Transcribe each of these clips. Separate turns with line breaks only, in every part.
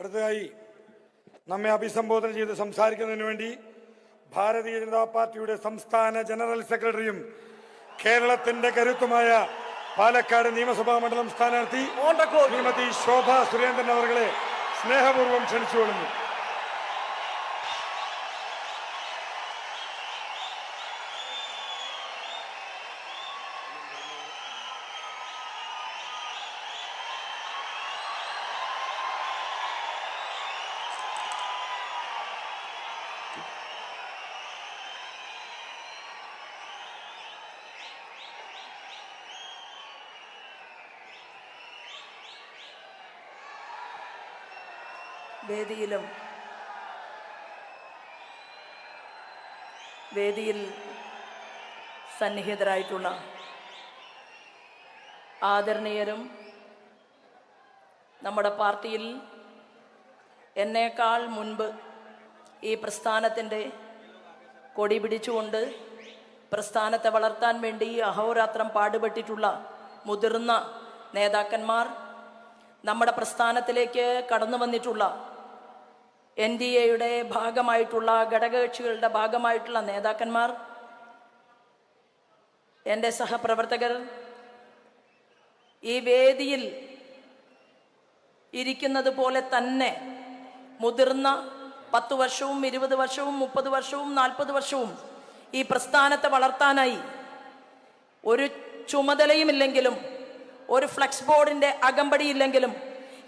അടുത്തതായി നമ്മെ അഭിസംബോധന ചെയ്ത് സംസാരിക്കുന്നതിന് വേണ്ടി ഭാരതീയ ജനതാ പാർട്ടിയുടെ സംസ്ഥാന ജനറൽ സെക്രട്ടറിയും കേരളത്തിന്റെ കരുത്തുമായ പാലക്കാട് നിയമസഭാ മണ്ഡലം സ്ഥാനാർത്ഥി ശ്രീമതി ശോഭ സുരേന്ദ്രൻ അവരെ സ്നേഹപൂർവ്വം ക്ഷണിച്ചുകൊള്ളുന്നു.
വേദിയിൽ സന്നിഹിതരായിട്ടുള്ള ആദരണീയരും നമ്മുടെ പാർട്ടിയിൽ എന്നേക്കാൾ മുൻപ് ഈ പ്രസ്ഥാനത്തിൻ്റെ കൊടി പിടിച്ചുകൊണ്ട് പ്രസ്ഥാനത്തെ വളർത്താൻ വേണ്ടി അഹോരാത്രം പാടുപെട്ടിട്ടുള്ള മുതിർന്ന നേതാക്കന്മാർ, നമ്മുടെ പ്രസ്ഥാനത്തിലേക്ക് കടന്നു വന്നിട്ടുള്ള NDAയുടെ ഭാഗമായിട്ടുള്ള ഘടകകക്ഷികളുടെ ഭാഗമായിട്ടുള്ള നേതാക്കന്മാർ, എൻ്റെ സഹപ്രവർത്തകർ, ഈ വേദിയിൽ ഇരിക്കുന്നത് പോലെ തന്നെ മുതിർന്ന 10 വർഷവും 20 വർഷവും 30 വർഷവും 40 വർഷവും ഈ പ്രസ്ഥാനത്തെ വളർത്താനായി ഒരു ചുമതലയുമില്ലെങ്കിലും, ഒരു ഫ്ലെക്സ് ബോർഡിൻ്റെ അകമ്പടിയില്ലെങ്കിലും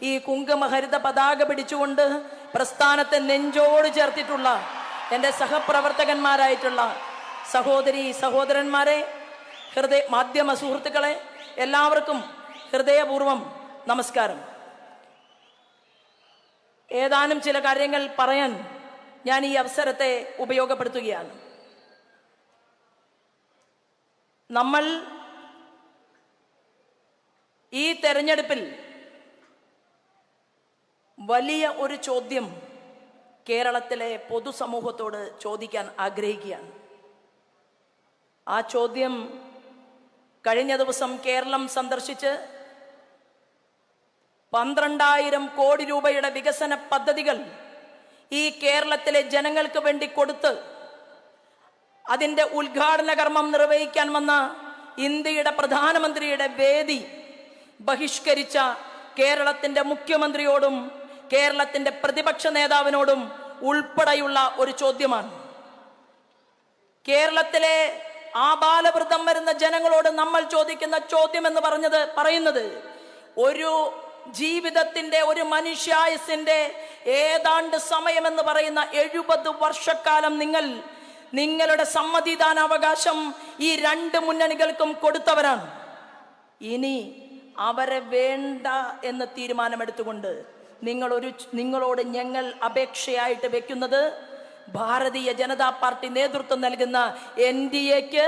ഈ കുങ്കുമഹരിത പതാക പിടിച്ചുകൊണ്ട് പ്രസ്ഥാനത്തെ നെഞ്ചോട് ചേർത്തിട്ടുള്ള എൻ്റെ സഹപ്രവർത്തകന്മാരായിട്ടുള്ള സഹോദരി സഹോദരന്മാരെ, മാധ്യമ സുഹൃത്തുക്കളെ, എല്ലാവർക്കും ഹൃദയപൂർവ്വം നമസ്കാരം. ഏതാനും ചില കാര്യങ്ങൾ പറയാൻ ഞാൻ ഈ അവസരത്തെ ഉപയോഗപ്പെടുത്തുകയാണ്. നമ്മൾ ഈ തെരഞ്ഞെടുപ്പിൽ വലിയ ഒരു ചോദ്യം കേരളത്തിലെ പൊതുസമൂഹത്തോട് ചോദിക്കാൻ ആഗ്രഹിക്കുകയാണ്. ആ ചോദ്യം കഴിഞ്ഞ ദിവസം കേരളം സന്ദർശിച്ച് 12,000 കോടി രൂപയുടെ വികസന പദ്ധതികൾ ഈ കേരളത്തിലെ ജനങ്ങൾക്ക് വേണ്ടി കൊടുത്ത് അതിൻ്റെ ഉദ്ഘാടന കർമ്മം നിർവഹിക്കാൻ വന്ന ഇന്ത്യയുടെ പ്രധാനമന്ത്രിയുടെ വേദി ബഹിഷ്കരിച്ച കേരളത്തിൻ്റെ മുഖ്യമന്ത്രിയോടും കേരളത്തിൻ്റെ പ്രതിപക്ഷ നേതാവിനോടും ഉൾപ്പെടെയുള്ള ഒരു ചോദ്യമാണ്. കേരളത്തിലെ ആബാലവൃദ്ധം വരുന്ന ജനങ്ങളോട് നമ്മൾ ചോദിക്കുന്ന ചോദ്യം എന്ന് പറയുന്നത് ഒരു ജീവിതത്തിൻ്റെ, ഒരു മനുഷ്യായുസിൻ്റെ ഏതാണ്ട് സമയമെന്ന് പറയുന്ന 70 വർഷക്കാലം നിങ്ങളുടെ സമ്മതിദാനാവകാശം ഈ 2 മുന്നണികൾക്കും കൊടുത്തവരാണ്. ഇനി അവരെ വേണ്ട എന്ന് തീരുമാനമെടുത്തുകൊണ്ട് നിങ്ങളോട് ഞങ്ങൾ അപേക്ഷയായിട്ട് വെക്കുന്നത് ഭാരതീയ ജനതാ പാർട്ടി നേതൃത്വം നൽകുന്ന NDAക്ക്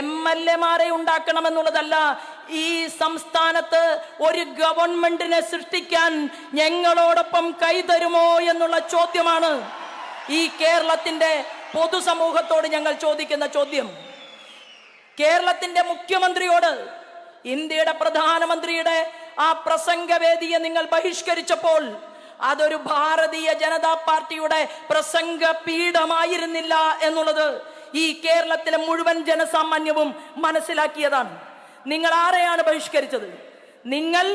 MLA-മാരെ ഉണ്ടാക്കണമെന്നുള്ളതല്ല, ഈ സംസ്ഥാനത്ത് ഒരു ഗവൺമെന്റിനെ സൃഷ്ടിക്കാൻ ഞങ്ങളോടൊപ്പം കൈതരുമോ എന്നുള്ള ചോദ്യമാണ് ഈ കേരളത്തിന്റെ പൊതുസമൂഹത്തോട് ഞങ്ങൾ ചോദിക്കുന്ന ചോദ്യം. കേരളത്തിന്റെ മുഖ്യമന്ത്രിയോട് ഇന്ത്യയുടെ പ്രധാനമന്ത്രിയുടെ ആ പ്രസംഗവേദിയെ നിങ്ങൾ ബഹിഷ്കരിച്ചപ്പോൾ അതൊരു ഭാരതീയ ജനതാ പാർട്ടിയുടെ പ്രസംഗ പീഠമായിരുന്നില്ല എന്നുള്ളത് ഈ കേരളത്തിലെ മുഴുവൻ ജനസാമാന്യവും മനസ്സിലാക്കിയതാണ്. നിങ്ങൾ ആരെയാണ് ബഹിഷ്കരിച്ചത്? നിങ്ങൾ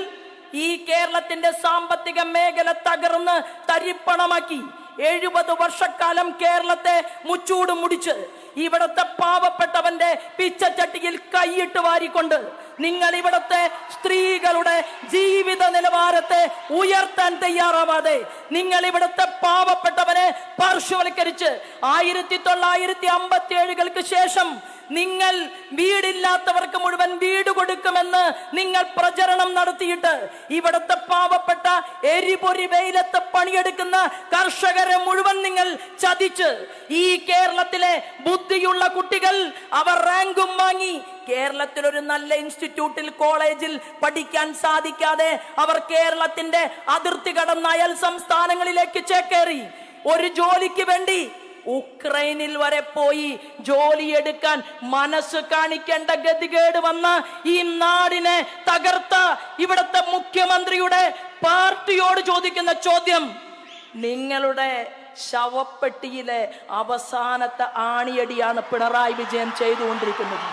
ഈ കേരളത്തിന്റെ സാമ്പത്തിക മേഖല തകർന്ന് തരിപ്പണമാക്കി 70 വർഷക്കാലം കേരളത്തെ മുച്ചൂട് മുടിച്ച് ഇവിടത്തെ പാവപ്പെട്ടവന്റെ പിച്ചച്ചട്ടിയിൽ കൈയിട്ട് വാരിക്കൊണ്ട് നിങ്ങൾ ഇവിടത്തെ സ്ത്രീകളുടെ ജീവിത നിലവാരത്തെ ഉയർത്താൻ തയ്യാറാവാതെ നിങ്ങൾ ഇവിടത്തെ പാവപ്പെട്ടവനെ പാർശ്വവൽക്കരിച്ച് 1957 ശേഷം നിങ്ങൾ വീടില്ലാത്തവർക്ക് മുഴുവൻ വീട് കൊടുക്കുമെന്ന് നിങ്ങൾ പ്രചരണം നടത്തിയിട്ട് ഇവിടത്തെ പാവപ്പെട്ട എരിപൊരി വെയിലത്ത് പണിയെടുക്കുന്ന കർഷകരെ മുഴുവൻ നിങ്ങൾ ചതിച്ച് ഈ കേരളത്തിലെ ബുദ്ധിയുള്ള കുട്ടികൾ അവർ റാങ്കും വാങ്ങി കേരളത്തിൽ ഒരു നല്ല ഇൻസ്റ്റിറ്റ്യൂട്ടിൽ കോളേജിൽ പഠിക്കാൻ സാധിക്കാതെ അവർ കേരളത്തിന്റെ അതിർത്തി കടന്ന അയൽ സംസ്ഥാനങ്ങളിലേക്ക് ചേക്കേറി ഒരു ജോലിക്ക് വേണ്ടി ഉക്രൈനിൽ വരെ പോയി ജോലിയെടുക്കാൻ മനസ്സ് കാണിക്കേണ്ട ഗതികേട് വന്ന ഈ നാടിനെ തകർത്ത ഇവിടുത്തെ മുഖ്യമന്ത്രിയുടെ പാർട്ടിയോട് ചോദിക്കുന്ന ചോദ്യം, നിങ്ങളുടെ ശവപ്പെട്ടിയിലെ അവസാനത്തെ ആണിയടിയാണ് പിണറായി വിജയൻ ചെയ്തുകൊണ്ടിരിക്കുന്നത്.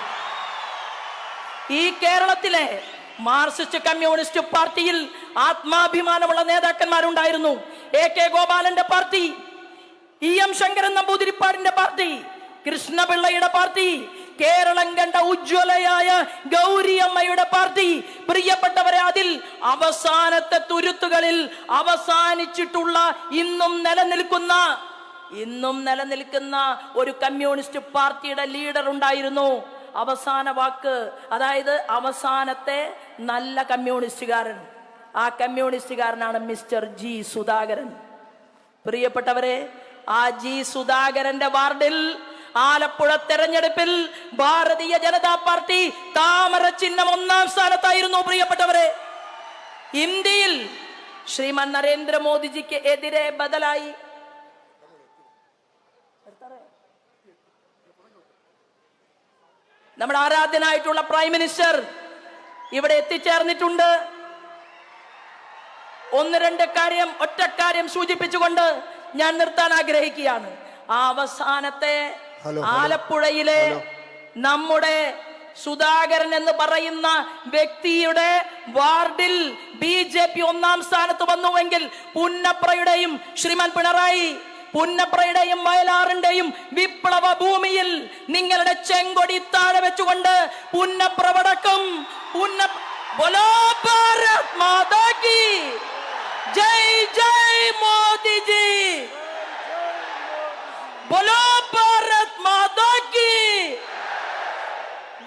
ഈ കേരളത്തിലെ മാർക്സിസ്റ്റ് കമ്മ്യൂണിസ്റ്റ് പാർട്ടിയിൽ ആത്മാഭിമാനമുള്ള നേതാക്കന്മാരുണ്ടായിരുന്നു. AK ഗോപാലന്റെ പാർട്ടി, EM ശങ്കരൻ നമ്പൂതിരിപ്പാടിന്റെ പാർട്ടി, കൃഷ്ണപിള്ളയുടെ പാർട്ടി, കേരളം കണ്ട ഉജ്ജ്വലയായ ഗൗരിയമ്മയുടെ പാർട്ടി. പ്രിയപ്പെട്ടവരെ, അതിൽ അവസാനത്തെ തുരുത്തുകളിൽ അവസാനിച്ചിട്ടുള്ള ഇന്നും നിലനിൽക്കുന്ന ഒരു കമ്മ്യൂണിസ്റ്റ് പാർട്ടിയുടെ ലീഡർ ഉണ്ടായിരുന്നു. അവസാന വാക്ക്, അതായത് അവസാനത്തെ നല്ല കമ്മ്യൂണിസ്റ്റുകാരൻ, ആ കമ്മ്യൂണിസ്റ്റുകാരനാണ് മിസ്റ്റർ G സുധാകരൻ. പ്രിയപ്പെട്ടവരെ, ആ G സുധാകരന്റെ വാർഡിൽ ആലപ്പുഴ തെരഞ്ഞെടുപ്പിൽ ഭാരതീയ ജനതാ പാർട്ടി താമര ചിഹ്നം 1-ാം സ്ഥാനത്തായിരുന്നു. പ്രിയപ്പെട്ടവരെ, ഇന്ത്യയിൽ ശ്രീമാൻ നരേന്ദ്രമോദിജിക്ക് എതിരെ ബദലായി നമ്മുടെ ആരാധ്യനായിട്ടുള്ള പ്രൈം മിനിസ്റ്റർ ഇവിടെ എത്തിച്ചേർന്നിട്ടുണ്ട്. ഒറ്റ കാര്യം സൂചിപ്പിച്ചുകൊണ്ട് ഞാൻ നിർത്താൻ ആഗ്രഹിക്കുകയാണ്. ആ അവസാനത്തെ ആലപ്പുഴയിലെ നമ്മുടെ സുധാകരൻ എന്ന് പറയുന്ന വ്യക്തിയുടെ വാർഡിൽ BJP 1-ാം സ്ഥാനത്ത് വന്നുവെങ്കിൽ പുന്നപ്രയുടെയും ശ്രീമാൻ പിണറായി, പുന്നപ്രയുടെയും വയലാറിന്റെയും വിപ്ലവ ഭൂമിയിൽ നിങ്ങളുടെ ചെങ്കൊടി താഴെ വെച്ചുകൊണ്ട് പുന്നപ്ര വടക്കും ബോലോ ഭാരത് മാതാ കി ജയ് ജയ് മോദിജി, ബോലോ ഭാരത് മാതാ കി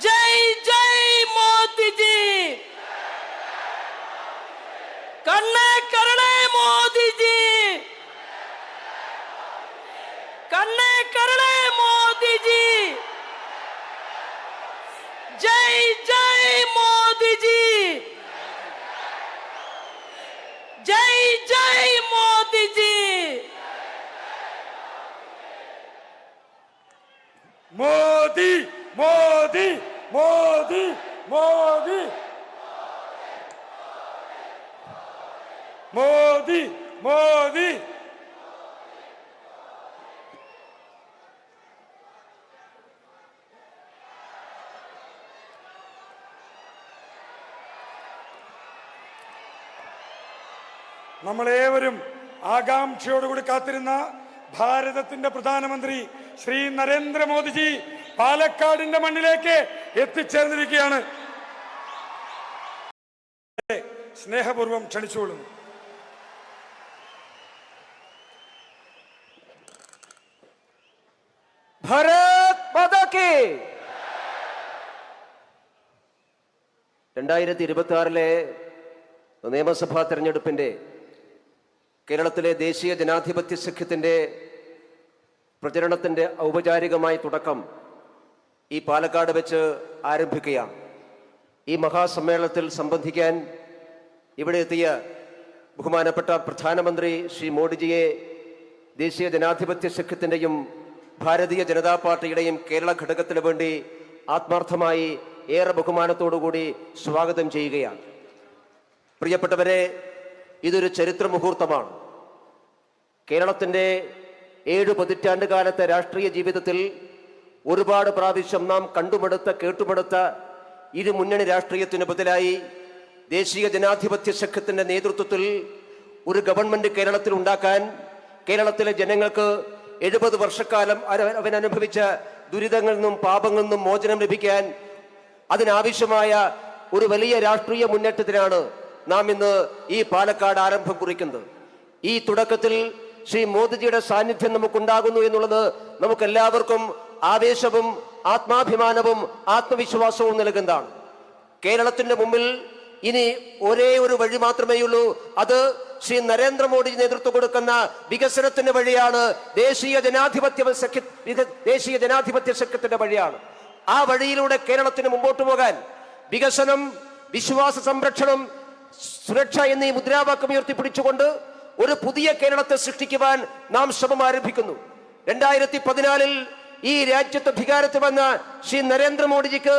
ജയ് ജയ് മോദിജി, കണ്ണേ കരണേ മോദിജി, കണ്ണേ കരണേ മോദിജി, ജയ് ജയ് മോദിജി, ജയ് ജയ് മോദിജി.
മോദി മോദി മോദി മോദി മോദി മോദി. നമ്മളേവരും ആകാംക്ഷയോടുകൂടി കാത്തിരുന്ന ഭാരതത്തിന്റെ പ്രധാനമന്ത്രി ശ്രീ നരേന്ദ്രമോദിജി പാലക്കാടിന്റെ മണ്ണിലേക്ക് എത്തിച്ചേർന്നിരിക്കുകയാണ്. സ്നേഹപൂർവ്വം ക്ഷണിച്ചുകൊള്ളുന്നു.
ഭാരത് മാതാ കി. 2026 നിയമസഭാ തെരഞ്ഞെടുപ്പിന്റെ കേരളത്തിലെ ദേശീയ ജനാധിപത്യ സഖ്യത്തിന്റെ പ്രചരണത്തിന്റെ ഔപചാരികമായ തുടക്കം ഈ പാലക്കാട് വെച്ച് ആരംഭിക്കുകയാണ്. ഈ മഹാസമ്മേളനത്തിൽ സംബന്ധിക്കാൻ ഇവിടെ എത്തിയ ബഹുമാനപ്പെട്ട പ്രധാനമന്ത്രി ശ്രീ മോഡിജിയെ ദേശീയ ജനാധിപത്യ സഖ്യത്തിന്റെയും ഭാരതീയ ജനതാ പാർട്ടിയുടെയും കേരള ഘടകത്തിന് വേണ്ടി ആത്മാർത്ഥമായി ഏറെ ബഹുമാനത്തോടുകൂടി സ്വാഗതം ചെയ്യുകയാണ്. പ്രിയപ്പെട്ടവരെ, ഇതൊരു ചരിത്ര മുഹൂർത്തമാണ്. കേരളത്തിൻ്റെ 7 പതിറ്റാണ്ട് കാലത്തെ രാഷ്ട്രീയ ജീവിതത്തിൽ ഒരുപാട് പ്രാവശ്യം നാം കണ്ടുമടുത്ത കേട്ടുമടുത്ത ഇരു മുന്നണി രാഷ്ട്രീയത്തിന് ബദലായി ദേശീയ ജനാധിപത്യ സഖ്യത്തിന്റെ നേതൃത്വത്തിൽ ഒരു ഗവൺമെന്റ് കേരളത്തിൽ ഉണ്ടാക്കാൻ, കേരളത്തിലെ ജനങ്ങൾക്ക് 70 വർഷക്കാലം അവനനുഭവിച്ച ദുരിതങ്ങളിൽ നിന്നും പാപങ്ങളിൽ നിന്നും മോചനം ലഭിക്കാൻ അതിനാവശ്യമായ ഒരു വലിയ രാഷ്ട്രീയ മുന്നേറ്റത്തിനാണ് നാം ഇന്ന് ഈ പാലക്കാട് ആരംഭം കുറിക്കുന്നത്. ഈ തുടക്കത്തിൽ ശ്രീ മോദിജിയുടെ സാന്നിധ്യം നമുക്കുണ്ടാകുന്നു എന്നുള്ളത് നമുക്കെല്ലാവർക്കും ആവേശവും ആത്മാഭിമാനവും ആത്മവിശ്വാസവും നൽകുന്നതാണ്. കേരളത്തിന്റെ മുമ്പിൽ ഇനി ഒരേ ഒരു വഴി മാത്രമേയുള്ളൂ. അത് ശ്രീ നരേന്ദ്രമോദി നേതൃത്വം കൊടുക്കുന്ന വികസനത്തിന്റെ വഴിയാണ്. ദേശീയ ജനാധിപത്യ സഖ്യത്തിന്റെ വഴിയാണ്. ആ വഴിയിലൂടെ കേരളത്തിന് മുമ്പോട്ട് പോകാൻ വികസനം, വിശ്വാസ സംരക്ഷണം, സുരക്ഷ എന്നീ മുദ്രാവാക്യം ഉയർത്തിപ്പിടിച്ചുകൊണ്ട് ഒരു പുതിയ കേരളത്തെ സൃഷ്ടിക്കുവാൻ നാം ശ്രമം ആരംഭിക്കുന്നു. 2014 ഈ രാജ്യത്ത് അധികാരത്തിൽ വന്ന ശ്രീ നരേന്ദ്രമോദിജിക്ക്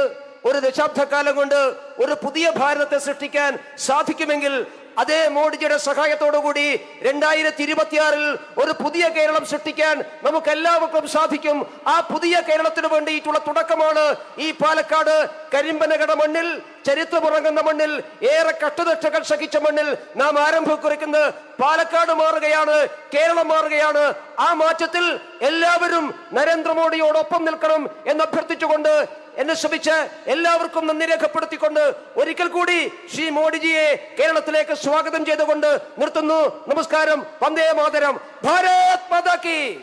ഒരു ദശാബ്ദക്കാലം കൊണ്ട് ഒരു പുതിയ ഭാരതത്തെ സൃഷ്ടിക്കാൻ സാധിക്കുമെങ്കിൽ അതേ മോഡിജിയുടെ സഹായത്തോടുകൂടി 2026 ഒരു പുതിയ കേരളം സൃഷ്ടിക്കാൻ നമുക്ക് എല്ലാവർക്കും സാധിക്കും. ആ പുതിയ കേരളത്തിന് വേണ്ടിയിട്ടുള്ള തുടക്കമാണ് ഈ പാലക്കാട് കരിമ്പനകട മണ്ണിൽ, ചരിത്രമുറങ്ങുന്ന മണ്ണിൽ, ഏറെ കഷ്ടനിഷ്ഠകൾ സഹിച്ച മണ്ണിൽ നാം ആരംഭം കുറിക്കുന്നത്. പാലക്കാട് മാറുകയാണ്, കേരളം മാറുകയാണ്. ആ മാറ്റത്തിൽ എല്ലാവരും നരേന്ദ്രമോദിയോടൊപ്പം നിൽക്കണം എന്ന് അഭ്യർത്ഥിച്ചുകൊണ്ട് എന്നെ ശ്രമിച്ച് എല്ലാവർക്കും നന്ദി രേഖപ്പെടുത്തിക്കൊണ്ട് ഒരിക്കൽ കൂടി ശ്രീ മോഡിജിയെ കേരളത്തിലേക്ക് സ്വാഗതം ചെയ്തുകൊണ്ട് നിർത്തുന്നു. നമസ്കാരം. വന്ദേ മാതരം. ഭാരത് മാതാ കി.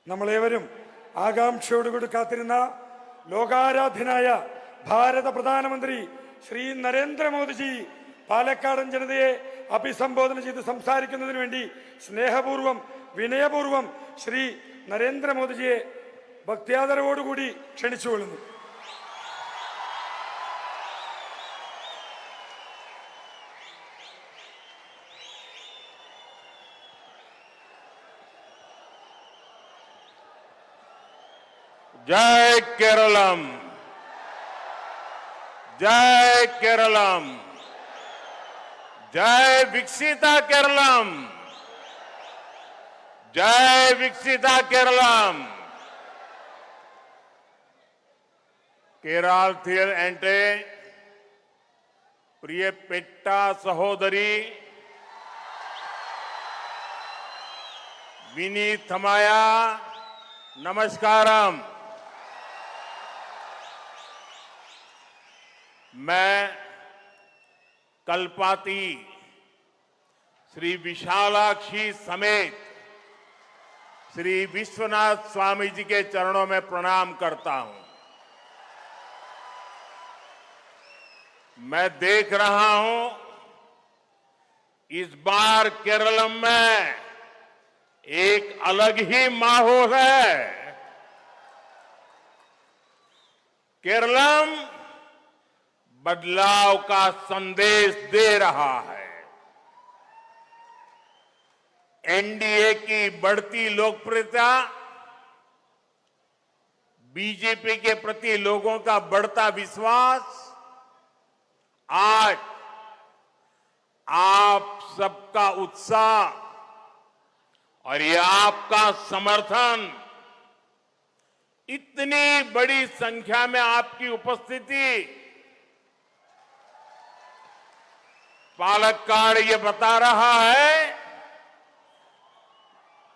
നമ്മളേവരും ആകാംക്ഷയോടുകൂടി കാത്തിരുന്ന ലോകാരാധ്യനായ ഭാരത പ്രധാനമന്ത്രി ശ്രീ നരേന്ദ്രമോദിജി പാലക്കാടൻ ജനതയെ അഭിസംബോധന ചെയ്ത് സംസാരിക്കുന്നതിന് വേണ്ടി സ്നേഹപൂർവം വിനയപൂർവം ശ്രീ നരേന്ദ്രമോദിജിയെ ഭക്ത്യാദരവോടുകൂടി ക്ഷണിച്ചുകൊള്ളുന്നു.
जय केरलम, जय केरलम, जय विकसिता केरलम, जय विकसिता केरलम. കേരളത്തിൽ എൻ്റെ പ്രിയപ്പെട്ട സഹോദരി വിനീതമായ നമസ്കാരം. मैं कल्पाती श्री विशालाक्षी समेत श्री विश्वनाथ स्वामी जी के चरणों में प्रणाम करता हूं. मैं देख रहा हूं इस बार केरलम में एक अलग ही माहौल है. केरलम बदलाव का संदेश दे रहा है. एनडीए की बढ़ती लोकप्रियता, बीजेपी के प्रति लोगों का बढ़ता विश्वास आज आप सबका उत्साह और ये आपका समर्थन, इतनी बड़ी संख्या में आपकी उपस्थिति पालक्काड़ ये बता रहा है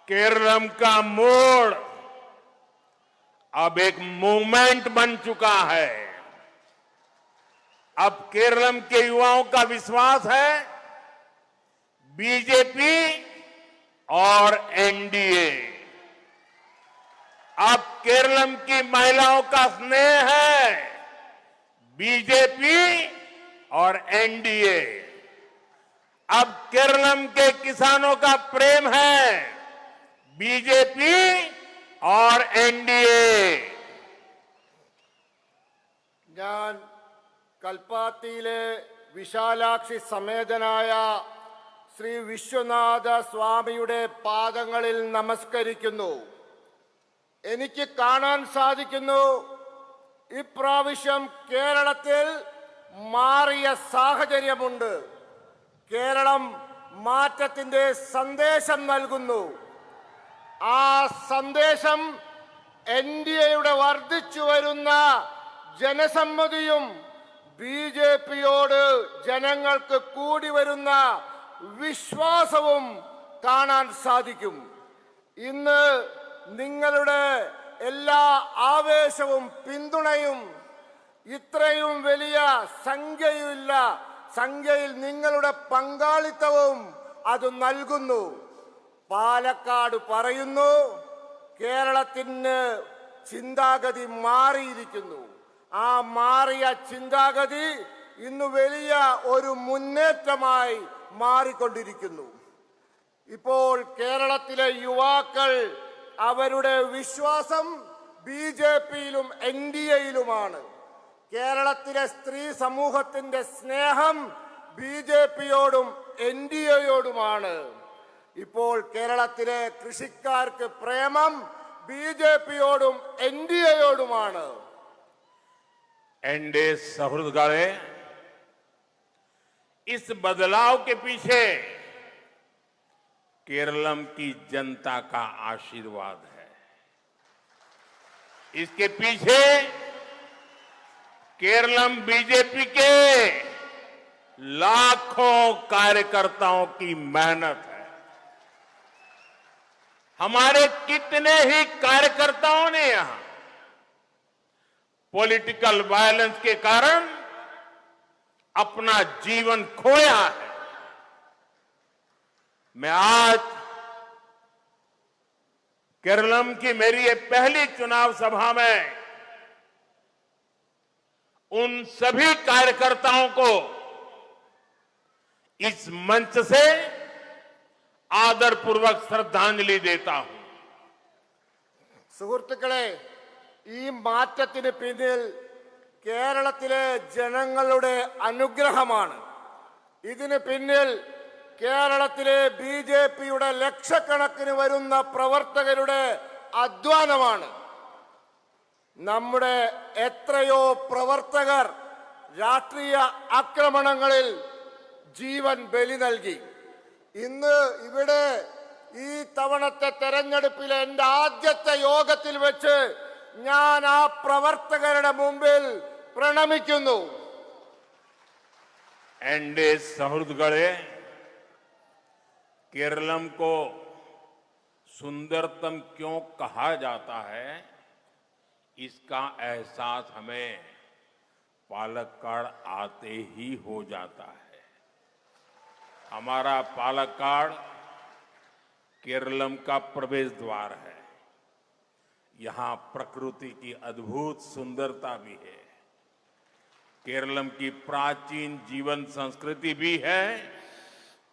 केरलम का मोड़ अब एक मूवमेंट बन चुका है. अब केरलम के युवाओं का विश्वास है बीजेपी और एनडीए. अब केरलम की महिलाओं का स्नेह है बीजेपी और एनडीए. अब केरलम के किसानों का प्रेम है बीजेपी और एनडीए.
ഞാൻ കൽപ്പാത്തിയിലെ വിശാലാക്ഷി സമേതനായ ശ്രീ വിശ്വനാഥ സ്വാമിയുടെ പാദങ്ങളിൽ നമസ്കരിക്കുന്നു. എനിക്ക് കാണാൻ സാധിക്കുന്നു ഇപ്രാവശ്യം കേരളത്തിൽ മാറിയ സാഹചര്യമുണ്ട്. കേരളം മാറ്റത്തിന്റെ സന്ദേശം നൽകുന്നു. ആ സന്ദേശം എൻഡിഎയുടെ വർദ്ധിച്ചു വരുന്ന ജനസമ്മതിയും ബിജെപിയോട് ജനങ്ങൾക്ക് കൂടി വരുന്ന വിശ്വാസവും കാണാൻ സാധിക്കും. ഇന്ന് നിങ്ങളുടെ എല്ലാ ആവേശവും പിന്തുണയും ഇത്രയും വലിയ സംഖ്യയിൽ നിങ്ങളുടെ പങ്കാളിത്തവും അത് നൽകുന്നു. പാലക്കാട് പറയുന്നു കേരളത്തിന് ചിന്താഗതി മാറിയിരിക്കുന്നു. ആ മാറിയ ചിന്താഗതി ഇന്ന് വലിയ ഒരു മുന്നേറ്റമായി മാറിക്കൊണ്ടിരിക്കുന്നു. ഇപ്പോൾ കേരളത്തിലെ യുവാക്കൾ അവരുടെ വിശ്വാസം ബിജെപിയിലും എൻഡിഎയിലുമാണ്. കേരളത്തിലെ സ്ത്രീ സമൂഹത്തിന്റെ സ്നേഹം ബിജെപിയോടും എൻഡിഎയോടുമാണ്. ഇപ്പോൾ കേരളത്തിലെ കൃഷിക്കാർക്ക് പ്രേമം ബിജെപിയോടും എൻഡിഎയോടുമാണ്.
एनडीए सौहृदगढ़े इस बदलाव के पीछे केरलम की जनता का आशीर्वाद है। इसके पीछे केरलम बीजेपी के लाखों कार्यकर्ताओं की मेहनत है। हमारे कितने ही कार्यकर्ताओं ने यहां पॉलिटिकल वायलेंस के कारण अपना जीवन खोया है। मैं आज केरलम की मेरी ये पहली चुनाव सभा में उन सभी कार्यकर्ताओं को इस मंच से ആദരപൂർവ്വം ശ്രദ്ധാഞ്ജലി देता हूं।
സുഹൃത്തുക്കളെ, ഈ മാറ്റത്തിന് പിന്നിൽ കേരളത്തിലെ ജനങ്ങളുടെ അനുഗ്രഹമാണ്. ഇതിന് പിന്നിൽ കേരളത്തിലെ ബിജെപിയുടെ ലക്ഷക്കണക്കിന് വരുന്ന പ്രവർത്തകരുടെ അധ്വാനമാണ്. നമ്മുടെ എത്രയോ പ്രവർത്തകർ രാഷ്ട്രീയ ആക്രമണങ്ങളിൽ ജീവൻ ബലി നൽകി. ഇന്ന് ഇവിടെ ഈ തവണത്തെ തെരഞ്ഞെടുപ്പിലെ എൻ്റെ ആദ്യത്തെ യോഗത്തിൽ വെച്ച് ഞാൻ ആ പ്രവർത്തകരുടെ മുമ്പിൽ പ്രണമിക്കുന്നു.
एनडीए सौहृदगढ़े केरलम को सुंदरतम क्यों कहा जाता है, इसका एहसास हमें पालक्काड़ आते ही हो जाता है। हमारा पालक्काड़ केरलम का प्रवेश द्वार है। यहां प्रकृति की अद्भुत सुंदरता भी है, केरलम की प्राचीन जीवन संस्कृति भी है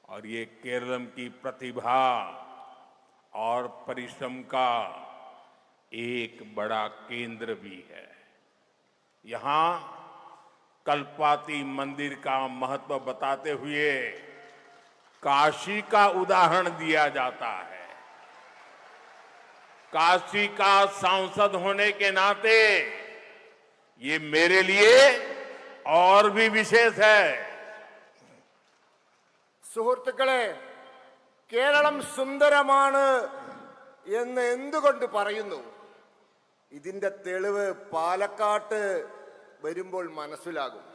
और ये केरलम की प्रतिभा और परिश्रम का एक बड़ा केंद्र भी है। यहां कल्पाती मंदिर का महत्व बताते हुए काशी का उदाहरण दिया जाता है। काशी का सांसद होने के नाते ये मेरे लिए और भी विशेष है।
സുഹൃത്തുക്കളെ, കേരളം സുന്ദരമാണ് എന്ന് എന്തുകൊണ്ട് പറയുന്നു? ഇതിന്റെ തെളിവ് പാലക്കാട്ട് വരുമ്പോൾ മനസ്സിലാകും.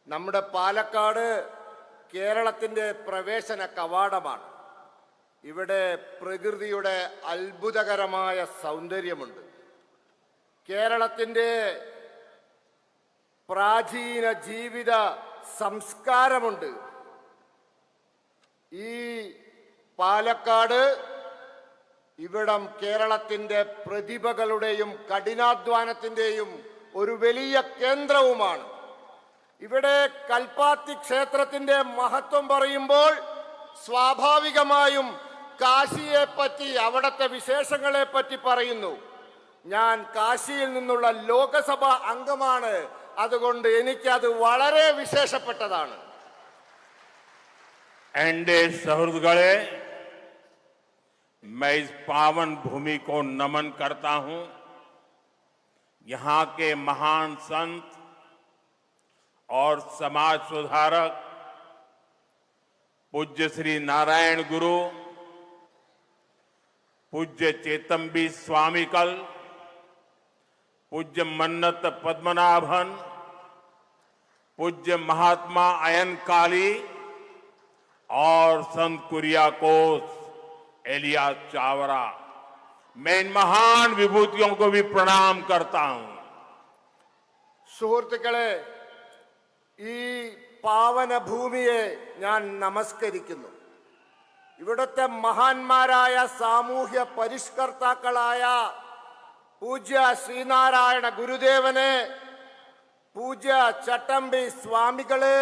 നമ്മുടെ പാലക്കാട് കേരളത്തിന്റെ പ്രവേശന കവാടമാണ്. ഇവിടെ പ്രകൃതിയുടെ അത്ഭുതകരമായ സൗന്ദര്യമുണ്ട്. കേരളത്തിന്റെ പ്രാചീന ജീവിത സംസ്കാരമുണ്ട്. ഈ പാലക്കാട് ഇവിടം കേരളത്തിന്റെ പ്രതിഭകളുടെയും കഠിനാധ്വാനത്തിന്റെയും ഒരു വലിയ കേന്ദ്രവുമാണ്. ഇവിടെ കൽപ്പാത്തി ക്ഷേത്രത്തിന്റെ മഹത്വം പറയുമ്പോൾ സ്വാഭാവികമായും കാശിയെ പറ്റി, അവിടുത്തെ വിശേഷങ്ങളെ പറ്റി പറയുന്നു. ഞാൻ കാശിയിൽ നിന്നുള്ള ലോകസഭാ അംഗമാണ്, അതുകൊണ്ട് എനിക്കത് വളരെ വിശേഷപ്പെട്ടതാണ്.
एनडीए सौहृदगढ़े मैं इस पावन भूमि को नमन करता हूं। यहां के महान संत और समाज सुधारक पूज्य श्री नारायण गुरु, पूज्य चेतम्बी स्वामीकल, पूज्य मन्नत पद्मनाभन, पूज्य महात्मा अयनकाली और संत कुरियाकोस एलियास चावरा, मैं इन महान विभूतियों को भी प्रणाम करता हूं।
സുഹൃത്തുക്കളെ, ഈ പാവന ഭൂമിയെ ഞാൻ നമസ്കരിക്കുന്നു. ഇവിടുത്തെ മഹാന്മാരായ സാമൂഹ്യ പരിഷ്കർത്താക്കളായ പൂജ്യ ശ്രീനാരായണ ഗുരുദേവനെ, പൂജ്യ ചട്ടമ്പി സ്വാമികളെ,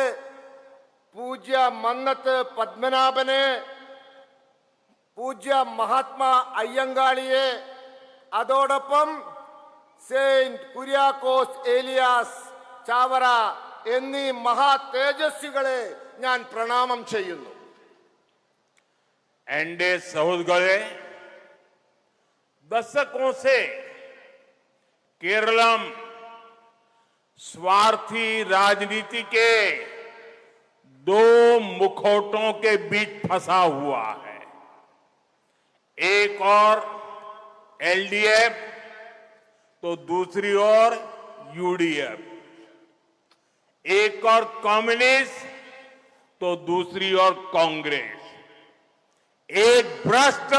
പൂജ്യ മന്നത്ത് പത്മനാഭനെ, പൂജ്യ മഹാത്മാ അയ്യങ്കാളിയെ, അതോടൊപ്പം സെയിന്റ് കുര്യാക്കോസ് ഏലിയാസ് ചാവറ എന്നീ മഹാ തേജസ്വികളെ ഞാൻ പ്രണാമം ചെയ്യുന്നു.
एनडीए सौहृदगढ़े दशकों से केरलम स्वार्थी राजनीति के दो मुखौटों के बीच फंसा हुआ है। एक और एलडीएफ तो दूसरी ओर यूडीएफ, एक और कम्युनिस्ट तो दूसरी ओर कांग्रेस, एक भ्रष्ट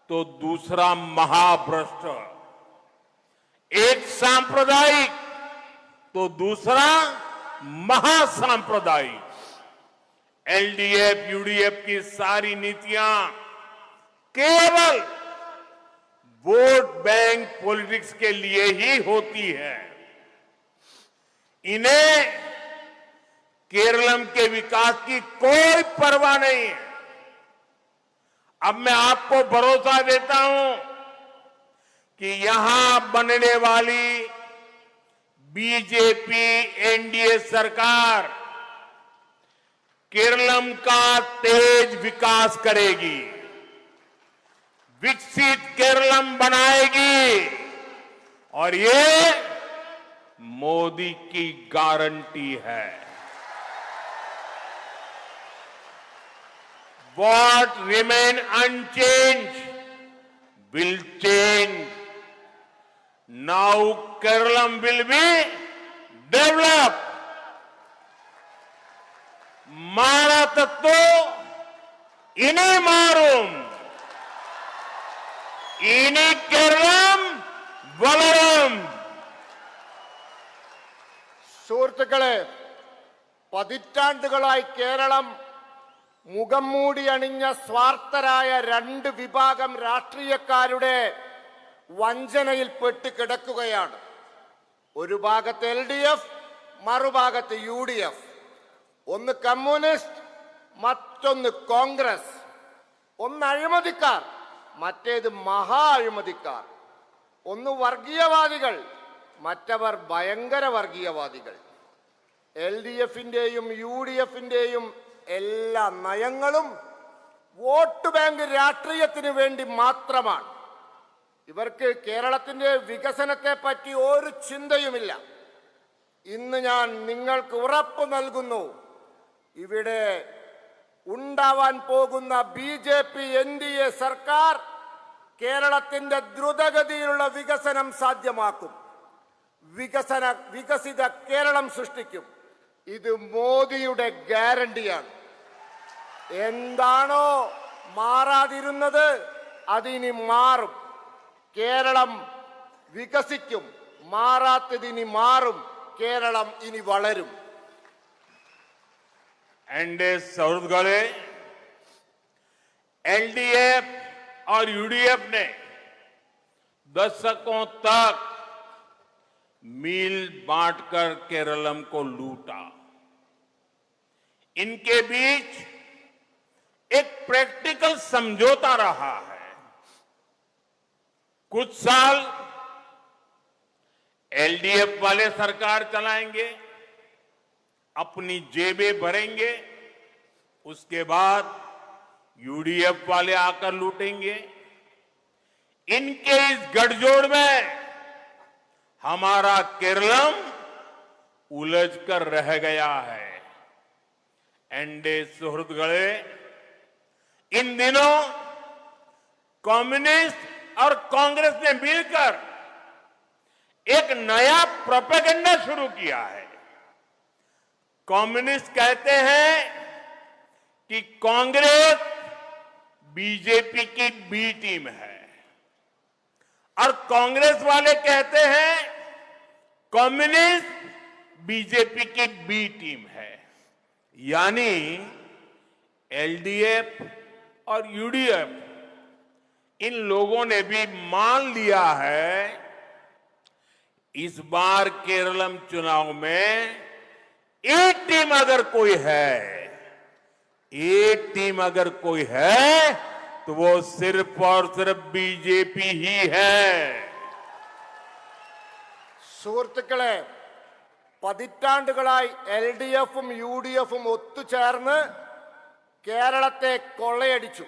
तो दूसरा महाभ्रष्ट, एक सांप्रदायिक तो दूसरा महासांप्रदायिक। एलडीएफ यूडीएफ की सारी नीतियां केवल वोट बैंक पॉलिटिक्स के लिए ही होती है। इन्हें केरलम के विकास की कोई परवाह नहीं है। अब मैं आपको भरोसा देता हूं कि यहां बनने वाली बीजेपी एनडीए सरकार केरलम का तेज विकास करेगी, विकसित केरलम बनाएगी और ये मोदी की गारंटी है। What remain unchanged will change. Now Kerala will be developed. मारा तत्व इन्हें मारूं, इनी केरളം വളരും.
സുഹൃത്തുക്കളെ, പതിറ്റാണ്ടുകളായി കേരളം മുഖം മൂടി അണിഞ്ഞ സ്വാർത്ഥരായ രണ്ട് വിഭാഗം രാഷ്ട്രീയക്കാരുടെ വഞ്ചനയിൽ പെട്ട് കിടക്കുകയാണ്. ഒരു ഭാഗത്ത് എൽഡിഎഫ്, മറുഭാഗത്ത് യുഡിഎഫ്. ഒന്ന് കമ്മ്യൂണിസ്റ്റ്, മറ്റൊന്ന് കോൺഗ്രസ്. ഒന്ന് അഴിമതിക്കാർ, മറ്റേത് മഹാ അഴിമതിക്കാർ. ഒന്ന് വർഗീയവാദികൾ, മറ്റവർ ഭയങ്കര വർഗീയവാദികൾ. എൽഡിഎഫിന്റെയും യുഡിഎഫിന്റെയും എല്ലാ നയങ്ങളും വോട്ട് ബാങ്ക് രാഷ്ട്രീയത്തിന് വേണ്ടി മാത്രമാണ്. ഇവർക്ക് കേരളത്തിന്റെ വികസനത്തെ പറ്റി ഒരു ചിന്തയുമില്ല. ഇന്ന് ഞാൻ നിങ്ങൾക്ക് ഉറപ്പ് നൽകുന്നു, ഇവിടെ ഉണ്ടാവാൻ പോകുന്ന ബിജെപി എൻഡിഎ സർക്കാർ കേരളത്തിന്റെ ദ്രുതഗതിയിലുള്ള വികസനം സാധ്യമാക്കും. വികസിത കേരളം സൃഷ്ടിക്കും. ഇത് മോദിയുടെ ഗ്യാരണ്ടിയാണ്. എന്താണോ മാറാതിരുന്നത് അതിനി മാറും. കേരളം വികസിക്കും. മാറാത്തതിനി മാറും. കേരളം ഇനി വളരും.
एनडीए सहृदगणे, एलडीएफ और यूडीएफ ने दशकों तक मील बांटकर केरलम को लूटा. इनके बीच एक प्रैक्टिकल समझौता रहा है. कुछ साल एलडीएफ वाले सरकार चलाएंगे, अपनी जेबें भरेंगे, उसके बाद यूडीएफ वाले आकर लूटेंगे. इनके इस गठजोड़ में हमारा केरलम उलझकर रह गया है. एनडीए सुहृदगणे, इन दिनों कम्युनिस्ट और कांग्रेस ने मिलकर एक नया प्रोपेगेंडा शुरू किया है. कम्युनिस्ट कहते हैं कि कांग्रेस बीजेपी की बी टीम है और कांग्रेस वाले कहते हैं कम्युनिस्ट बीजेपी की बी टीम है. यानी एलडीएफ और यूडीएफ, इन लोगों ने भी मान लिया है इस बार केरलम चुनाव में एक टीम अगर कोई है, एक टीम अगर कोई है तो वो सिर्फ और सिर्फ बीजेपी ही है.
സുഹൃത്തുക്കളെ, പതിറ്റാണ്ടുകളായി എൽഡിഎഫും യുഡിഎഫും ഒത്തുചേർന്ന് കേരളത്തെ കൊള്ളയടിച്ചു.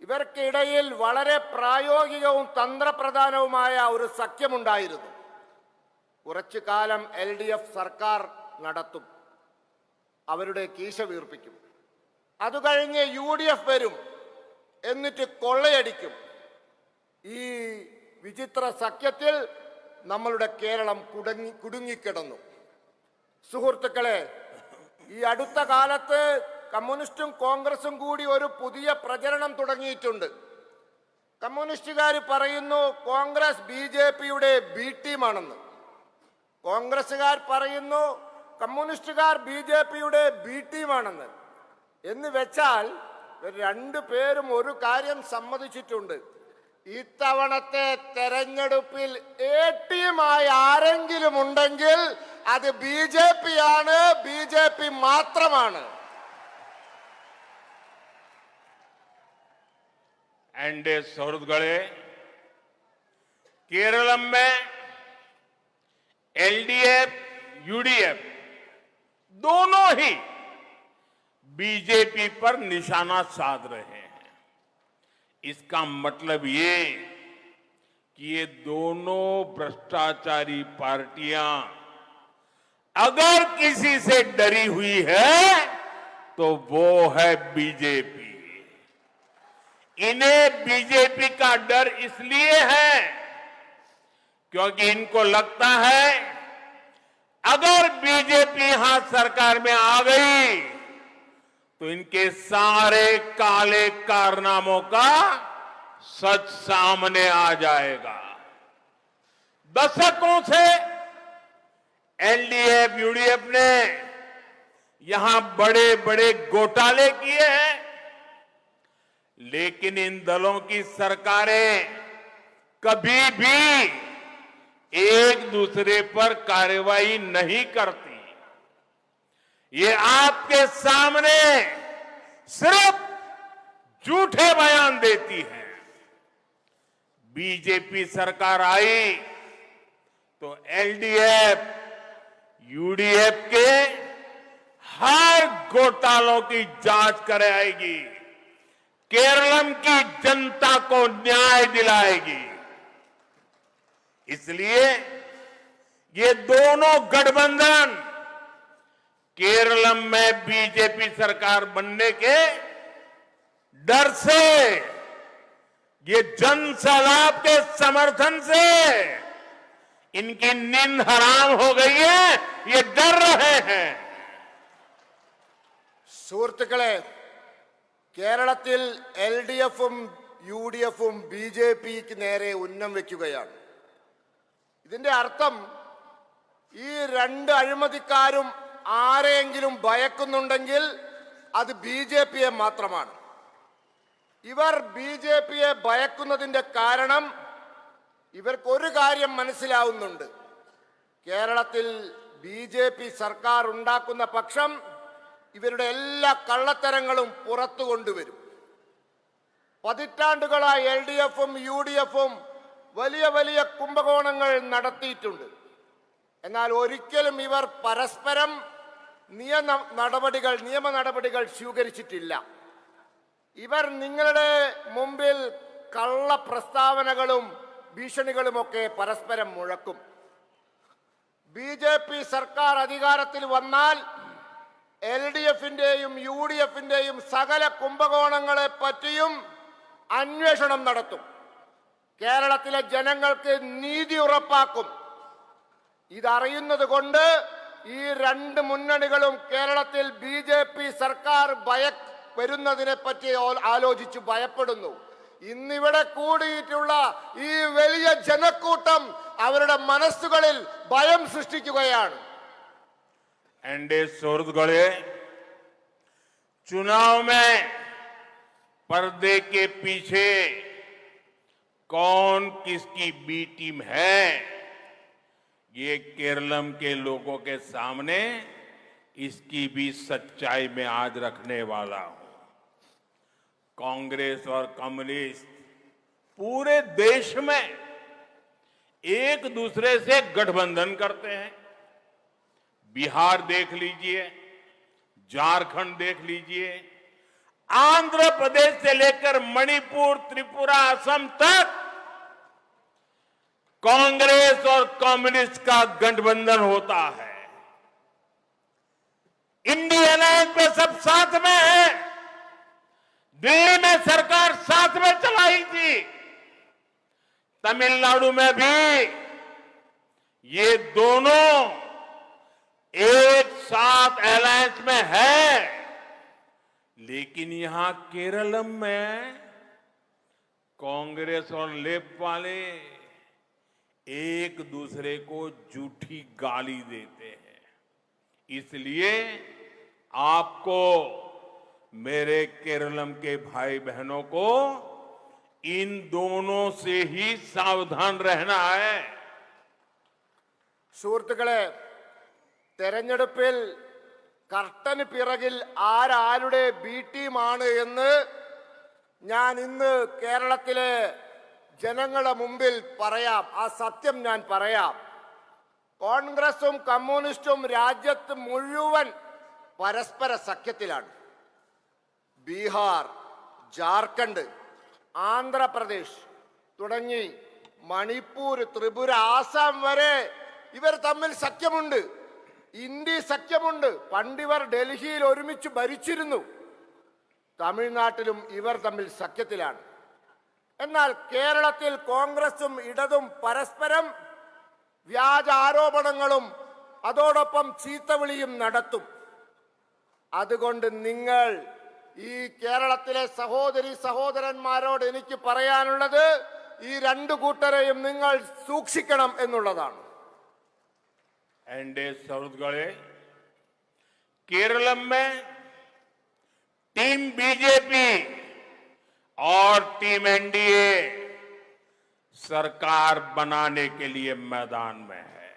ഇവർക്കിടയിൽ വളരെ പ്രായോഗികവും തന്ത്രപ്രധാനവുമായ ഒരു സഖ്യമുണ്ടായിരുന്നു. കുറച്ചു കാലം LDF സർക്കാർ നടത്തും, അവരുടെ കീശ വീർപ്പിക്കും. അത് കഴിഞ്ഞ് UDF വരും, എന്നിട്ട് കൊള്ളയടിക്കും. ഈ വിചിത്ര സഖ്യത്തിൽ നമ്മളുടെ കേരളം കുടുങ്ങിക്കിടന്നു. സുഹൃത്തുക്കളെ, ഈ അടുത്ത കാലത്ത് കമ്മ്യൂണിസ്റ്റും കോൺഗ്രസും കൂടി ഒരു പുതിയ പ്രചരണം തുടങ്ങിയിട്ടുണ്ട്. കമ്മ്യൂണിസ്റ്റുകാർ പറയുന്നു കോൺഗ്രസ് BJPയുടെ B ടീമാണെന്ന്. കോൺഗ്രസുകാർ പറയുന്നു കമ്മ്യൂണിസ്റ്റുകാർ BJPയുടെ B ടീമാണെന്ന്. എന്ന് വെച്ചാൽ രണ്ടുപേരും ഒരു കാര്യം സമ്മതിച്ചിട്ടുണ്ട്: ഇത്തവണത്തെ തെരഞ്ഞെടുപ്പിൽ A ടീമായി ആരെങ്കിലും ഉണ്ടെങ്കിൽ അത് BJP ആണ്, BJP മാത്രമാണ്.
एनडीए सौरगढ़े केरलम में LDF UDF दोनों ही बीजेपी पर निशाना साध रहे हैं. इसका मतलब ये कि ये दोनों भ्रष्टाचारी पार्टियां अगर किसी से डरी हुई है तो वो है बीजेपी. इन्हें बीजेपी का डर इसलिए है क्योंकि इनको लगता है अगर बीजेपी यहां सरकार में आ गई तो इनके सारे काले कारनामों का सच सामने आ जाएगा. दशकों से LDF UDF ने यहां बड़े बड़े घोटाले किए हैं, लेकिन इन दलों की सरकारें कभी भी एक दूसरे पर कार्रवाई नहीं करती. ये आपके सामने सिर्फ झूठे बयान देती है. बीजेपी सरकार आई तो LDF UDF के हर घोटालों की जांच कराएगी, केरलम की जनता को न्याय दिलाएगी. इसलिए ये दोनों गठबंधन केरलम में बीजेपी सरकार बनने के डर से, ये जन सलाब के समर्थन से इनकी नींद हराम हो गई है, ये डर रहे हैं.
സുഹൃത്തുക്കളെ, കേരളത്തിൽ LDFും UDFും BJPക്ക് നേരെ ഉന്നം വെക്കുകയാണ്. ഇതിന്റെ അർത്ഥം ഈ രണ്ട് അഴിമതിക്കാരും ആരെങ്കിലും ഭയക്കുന്നുണ്ടെങ്കിൽ അത് BJPയെ മാത്രമാണ്. ഇവർ BJPയെ ഭയക്കുന്നതിന്റെ കാരണം ഇവർക്കൊരു കാര്യം മനസ്സിലാവുന്നുണ്ട്: കേരളത്തിൽ BJP സർക്കാർ ഉണ്ടാക്കുന്ന പക്ഷം ഇവരുടെ എല്ലാ കള്ളത്തരങ്ങളും പുറത്തു കൊണ്ടുവരും. പതിറ്റാണ്ടുകളായി LDFും UDFും വലിയ വലിയ കുംഭകോണങ്ങൾ നടത്തിയിട്ടുണ്ട്. എന്നാൽ ഒരിക്കലും ഇവർ പരസ്പരം നിയമ നടപടികൾ സ്വീകരിച്ചിട്ടില്ല. ഇവർ നിങ്ങളുടെ മുമ്പിൽ കള്ള പ്രസ്താവനകളും ഭീഷണികളുമൊക്കെ പരസ്പരം മുഴക്കും. BJP സർക്കാർ അധികാരത്തിൽ വന്നാൽ LDFന്റെയും UDFന്റെയും സകല കുംഭകോണങ്ങളെ പറ്റിയും അന്വേഷണം നടത്തും. കേരളത്തിലെ ജനങ്ങൾക്ക് നീതി ഉറപ്പാക്കും. ഇതറിയുന്നത് കൊണ്ട് ഈ രണ്ട് മുന്നണികളും കേരളത്തിൽ BJP സർക്കാർ വരുന്നതിനെ പറ്റി ആലോചിച്ച് ഭയപ്പെടുന്നു. ഇന്നിവിടെ കൂടിയിട്ടുള്ള ഈ വലിയ ജനക്കൂട്ടം അവരുടെ മനസ്സുകളിൽ ഭയം സൃഷ്ടിക്കുകയാണ്.
एनडीए सौरगढ़े चुनाव में पर्दे के पीछे कौन किसकी B टीम है, ये केरलम के लोगों के सामने इसकी भी सच्चाई में आज रखने वाला हूं. कांग्रेस और कम्युनिस्ट पूरे देश में एक दूसरे से गठबंधन करते हैं. बिहार देख लीजिए, झारखंड देख लीजिए, आंध्र प्रदेश से लेकर मणिपुर, त्रिपुरा, असम तक कांग्रेस और कम्युनिस्ट का गठबंधन होता है। इंडिया अलायंस में सब साथ में है। दिल्ली में सरकार साथ में चलाई थी, तमिलनाडु में भी ये दोनों एक साथ अलायंस में है। लेकिन यहां केरलम में कांग्रेस और लेफ्ट वाले एक दूसरे को झूठी गाली देते हैं। इसलिए आपको, मेरे केरलम के भाई बहनों को, इन दोनों से ही सावधान रहना है।
സുഹൃത്തുക്കളെ, തെരഞ്ഞെടുപ്പിൽ കർട്ടന് പിറകിൽ ആരാരുടെ ബി ടീമാണ് എന്ന് ഞാൻ ഇന്ന് കേരളത്തിലെ ജനങ്ങളുടെ മുമ്പിൽ പറയാം. ആ സത്യം ഞാൻ പറയാം. കോൺഗ്രസും കമ്മ്യൂണിസ്റ്റും രാജ്യത്ത് മുഴുവൻ പരസ്പര സഖ്യത്തിലാണ്. ബീഹാർ, ജാർഖണ്ഡ്, ആന്ധ്രാപ്രദേശ് തുടങ്ങി മണിപ്പൂർ, ത്രിപുര, ആസാം വരെ ഇവർ തമ്മിൽ സഖ്യമുണ്ട്. ഇന്ത്യ സഖ്യമുണ്ട്. പണ്ടിവർ ഡൽഹിയിൽ ഒരുമിച്ച് ഭരിച്ചിരുന്നു. തമിഴ്നാട്ടിലും ഇവർ തമ്മിൽ സഖ്യത്തിലാണ്. എന്നാൽ കേരളത്തിൽ കോൺഗ്രസും ഇടതും പരസ്പരം വ്യാജ ആരോപണങ്ങളും അതോടൊപ്പം ചീത്തവിളിയും നടത്തും. അതുകൊണ്ട് നിങ്ങൾ ഈ കേരളത്തിലെ സഹോദരി സഹോദരന്മാരോട് എനിക്ക് പറയാനുള്ളത്, ഈ രണ്ടു കൂട്ടരെയും നിങ്ങൾ സൂക്ഷിക്കണം എന്നുള്ളതാണ്.
एनडीए सौद गए केरलम में टीम बीजेपी और टीम एनडीए सरकार बनाने के लिए मैदान में है।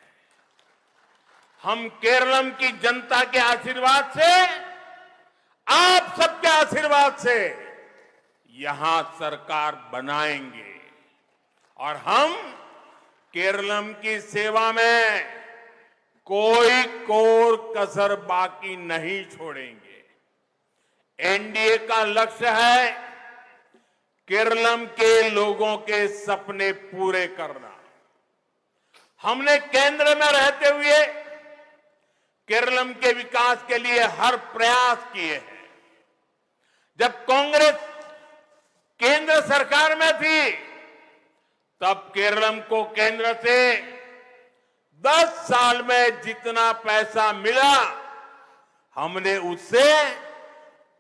हम केरलम की जनता के आशीर्वाद से, आप सबके आशीर्वाद से यहां सरकार बनाएंगे और हम केरलम की सेवा में कोई कोर कसर बाकी नहीं छोड़ेंगे। एनडीए का लक्ष्य है केरलम के लोगों के सपने पूरे करना। हमने केंद्र में रहते हुए केरलम के विकास के लिए हर प्रयास किए हैं। जब कांग्रेस केंद्र सरकार में थी, तब केरलम को केंद्र से 10 साल में जितना पैसा मिला, हमने उससे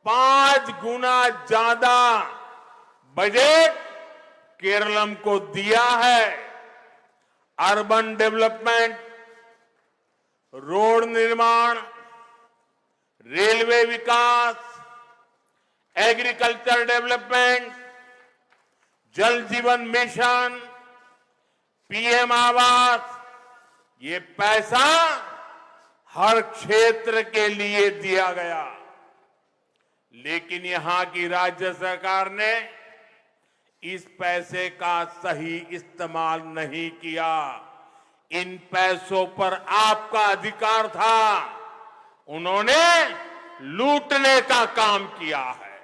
5 गुना ज्यादा बजट केरलम को दिया है। अर्बन डेवलपमेंट, रोड निर्माण, रेलवे विकास, एग्रीकल्चर डेवलपमेंट, जल जीवन मिशन, पीएम आवास, ये पैसा हर क्षेत्र के लिए दिया गया। लेकिन यहां की राज्य सरकार ने इस पैसे का सही इस्तेमाल नहीं किया। इन पैसों पर आपका अधिकार था, उन्होंने लूटने का काम किया है।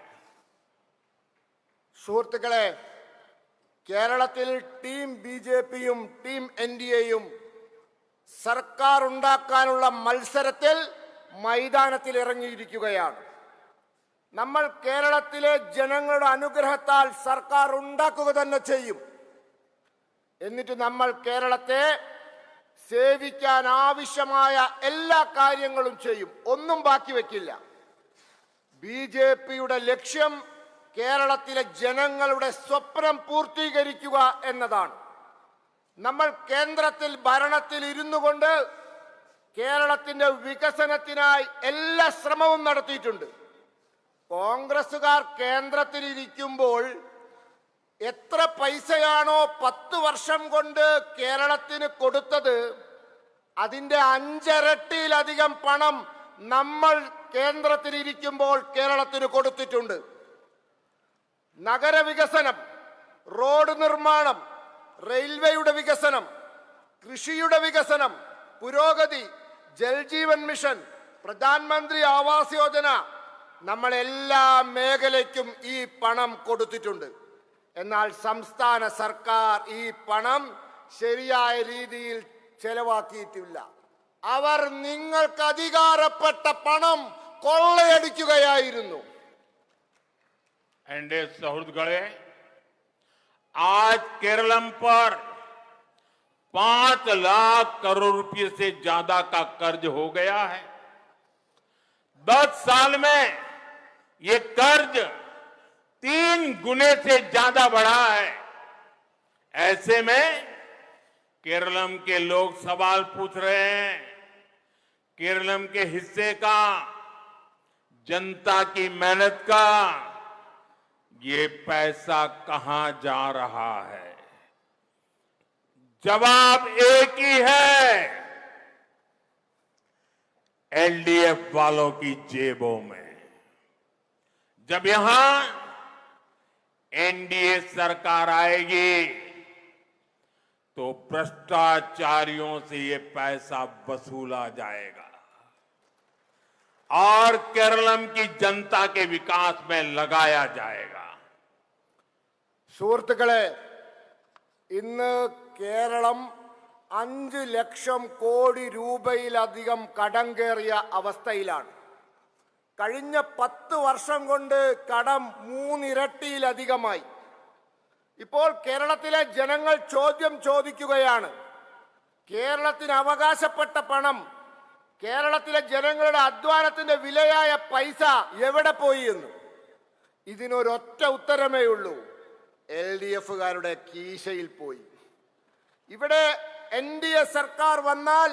സുഹൃത്തുക്കളെ, കേരളത്തിൽ ടീം ബിജെപിയും ടീം എൻഡിഎയും സർക്കാർ ഉണ്ടാക്കാനുള്ള മത്സരത്തിൽ മൈതാനത്തിൽ ഇറങ്ങിയിരിക്കുകയാണ്. നമ്മൾ കേരളത്തിലെ ജനങ്ങളുടെ അനുഗ്രഹത്താൽ സർക്കാർ ഉണ്ടാക്കുക തന്നെ ചെയ്യും. എന്നിട്ട് നമ്മൾ കേരളത്തെ സേവിക്കാൻ ആവശ്യമായ എല്ലാ കാര്യങ്ങളും ചെയ്യും. ഒന്നും ബാക്കി വെക്കില്ല. ബിജെപിയുടെ ലക്ഷ്യം കേരളത്തിലെ ജനങ്ങളുടെ സ്വപ്നം പൂർത്തീകരിക്കുക എന്നതാണ്. നമ്മൾ കേന്ദ്രത്തിൽ ഭരണത്തിൽ ഇരുന്നു കൊണ്ട് കേരളത്തിന്റെ വികസനത്തിനായി എല്ലാ ശ്രമവും നടത്തിയിട്ടുണ്ട്. കോൺഗ്രസുകാർ കേന്ദ്രത്തിൽ ഇരിക്കുമ്പോൾ എത്ര പൈസയാണോ 10 വർഷം കൊണ്ട് കേരളത്തിന് കൊടുത്തത്, അതിന്റെ 5 ഇരട്ടിയിലധികം പണം നമ്മൾ കേന്ദ്രത്തിൽ ഇരിക്കുമ്പോൾ കേരളത്തിന് കൊടുത്തിട്ടുണ്ട്. നഗരവികസനം, റോഡ് നിർമ്മാണം, റെയിൽവേയുടെ വികസനം, കൃഷിയുടെ വികസനം, പുരോഗതി, ജൽജീവൻ മിഷൻ, പ്രധാനമന്ത്രി ആവാസ് യോജന, നമ്മൾ എല്ലാ മേഖലയ്ക്കും ഈ പണം കൊടുത്തിട്ടുണ്ട്. എന്നാൽ സംസ്ഥാന സർക്കാർ ഈ പണം ശരിയായ രീതിയിൽ ചെലവാക്കിയിട്ടില്ല. അവർ നിങ്ങൾക്ക് അധികാരപ്പെട്ട പണം കൊള്ളയടിക്കുകയായിരുന്നു.
एनडीए सौहृदगढ़े आज केरलम पर 5 लाख करोड़ रुपए से ज्यादा का कर्ज हो गया है। 10 साल में ये कर्ज 3 गुने से ज्यादा बढ़ा है। ऐसे में केरलम के लोग सवाल पूछ रहे हैं, केरलम के हिस्से का, जनता की मेहनत का ये पैसा कहां जा रहा है? जवाब एक ही है, एलडीएफ वालों की जेबों में। जब यहां एनडीए सरकार आएगी तो भ्रष्टाचारियों से ये पैसा वसूला जाएगा और केरलम की जनता के विकास में लगाया जाएगा।
സുഹൃത്തുക്കളെ, ഇന്ന് കേരളം 5 ലക്ഷം കോടി രൂപയിലധികം കടം കയറിയ അവസ്ഥയിലാണ്. കഴിഞ്ഞ 10 വർഷം കൊണ്ട് കടം 3 ഇരട്ടിയിലധികമായി. ഇപ്പോൾ കേരളത്തിലെ ജനങ്ങൾ ചോദ്യം ചോദിക്കുകയാണ്, കേരളത്തിന് അവകാശപ്പെട്ട പണം, കേരളത്തിലെ ജനങ്ങളുടെ അധ്വാനത്തിന്റെ വിലയായ പൈസ എവിടെ പോയി എന്ന്. ഇതിനൊരൊറ്റ ഉത്തരമേ ഉള്ളൂ, LDF-കാരുടെ കീശയിൽ പോയി. ഇവിടെ NDA സർക്കാർ വന്നാൽ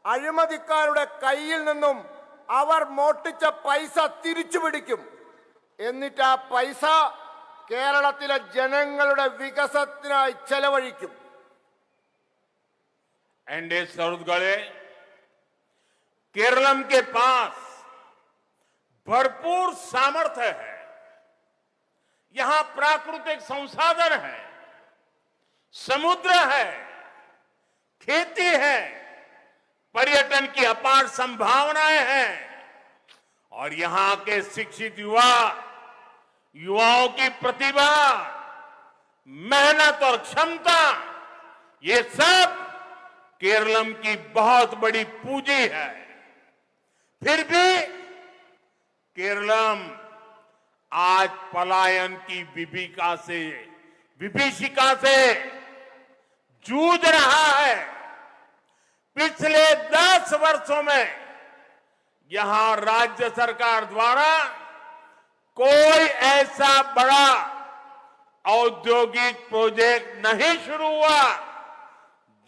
അഴിമതിക്കാരുടെ കയ്യിൽ നിന്നും അവർ മോഷ്ടിച്ച പൈസ തിരിച്ചു പിടിക്കും. എന്നിട്ട് ആ പൈസ കേരളത്തിലെ ജനങ്ങളുടെ വികസനത്തിനായി ചെലവഴിക്കും.
एनडीए सौहृदगढ़े केरलम के पास भरपूर सामर्थ्य है। यहां प्राकृतिक संसाधन है, समुद्र है, खेती है, पर्यटन की अपार संभावनाएं हैं और यहां के शिक्षित युवाओं की प्रतिभा, मेहनत और क्षमता, ये सब केरलम की बहुत बड़ी पूंजी है। फिर भी केरलम आज पलायन की विभीषिका से जूझ रहा है। पिछले 10 वर्षों में यहां राज्य सरकार द्वारा कोई ऐसा बड़ा औद्योगिक प्रोजेक्ट नहीं शुरू हुआ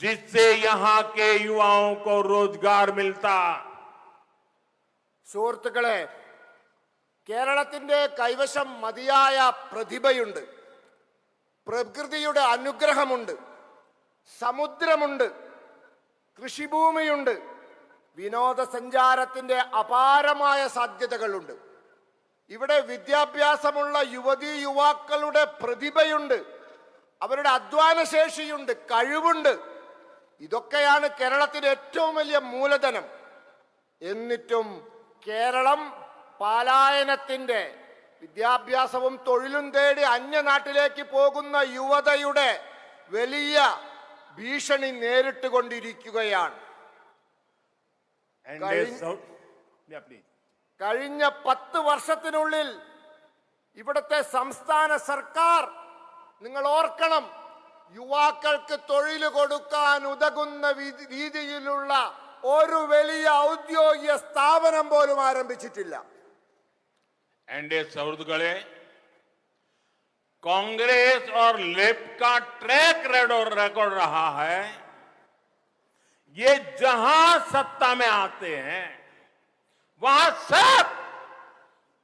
जिससे यहां के युवाओं को रोजगार मिलता।
സുഹൃത്തുക്കളെ, കേരളത്തിന്റെ കൈവശം മതിയായ പ്രതിഭയുണ്ട്, പ്രകൃതിയുടെ അനുഗ്രഹമുണ്ട്, സമുദ്രമുണ്ട്, കൃഷിഭൂമിയുണ്ട്, വിനോദസഞ്ചാരത്തിന്റെ അപാരമായ സാധ്യതകളുണ്ട്. ഇവിടെ വിദ്യാഭ്യാസമുള്ള യുവതീ യുവാക്കളുടെ പ്രതിഭയുണ്ട്, അവരുടെ അധ്വാനശേഷിയുണ്ട്, കഴിവുണ്ട്. ഇതൊക്കെയാണ് കേരളത്തിന്റെ ഏറ്റവും വലിയ മൂലധനം. എന്നിട്ടും കേരളം പലായനത്തിന്റെ, വിദ്യാഭ്യാസവും തൊഴിലും തേടി അന്യനാട്ടിലേക്ക് പോകുന്ന യുവതയുടെ വലിയ ഭീഷണി നേരിട്ടുകൊണ്ടിരിക്കുകയാണ്. കഴിഞ്ഞ 10 വർഷത്തിനുള്ളിൽ ഇവിടുത്തെ സംസ്ഥാന സർക്കാർ, നിങ്ങൾ ഓർക്കണം, യുവാക്കൾക്ക് തൊഴിൽ കൊടുക്കാൻ ഉതകുന്ന രീതിയിലുള്ള ഒരു വലിയ ഔദ്യോഗിക സ്ഥാപനം പോലും ആരംഭിച്ചിട്ടില്ല.
एनडीए सौहृदगढ़े कांग्रेस और लेफ्ट का ट्रैक रिकॉर्ड रहा है, ये जहां सत्ता में आते हैं वहां सब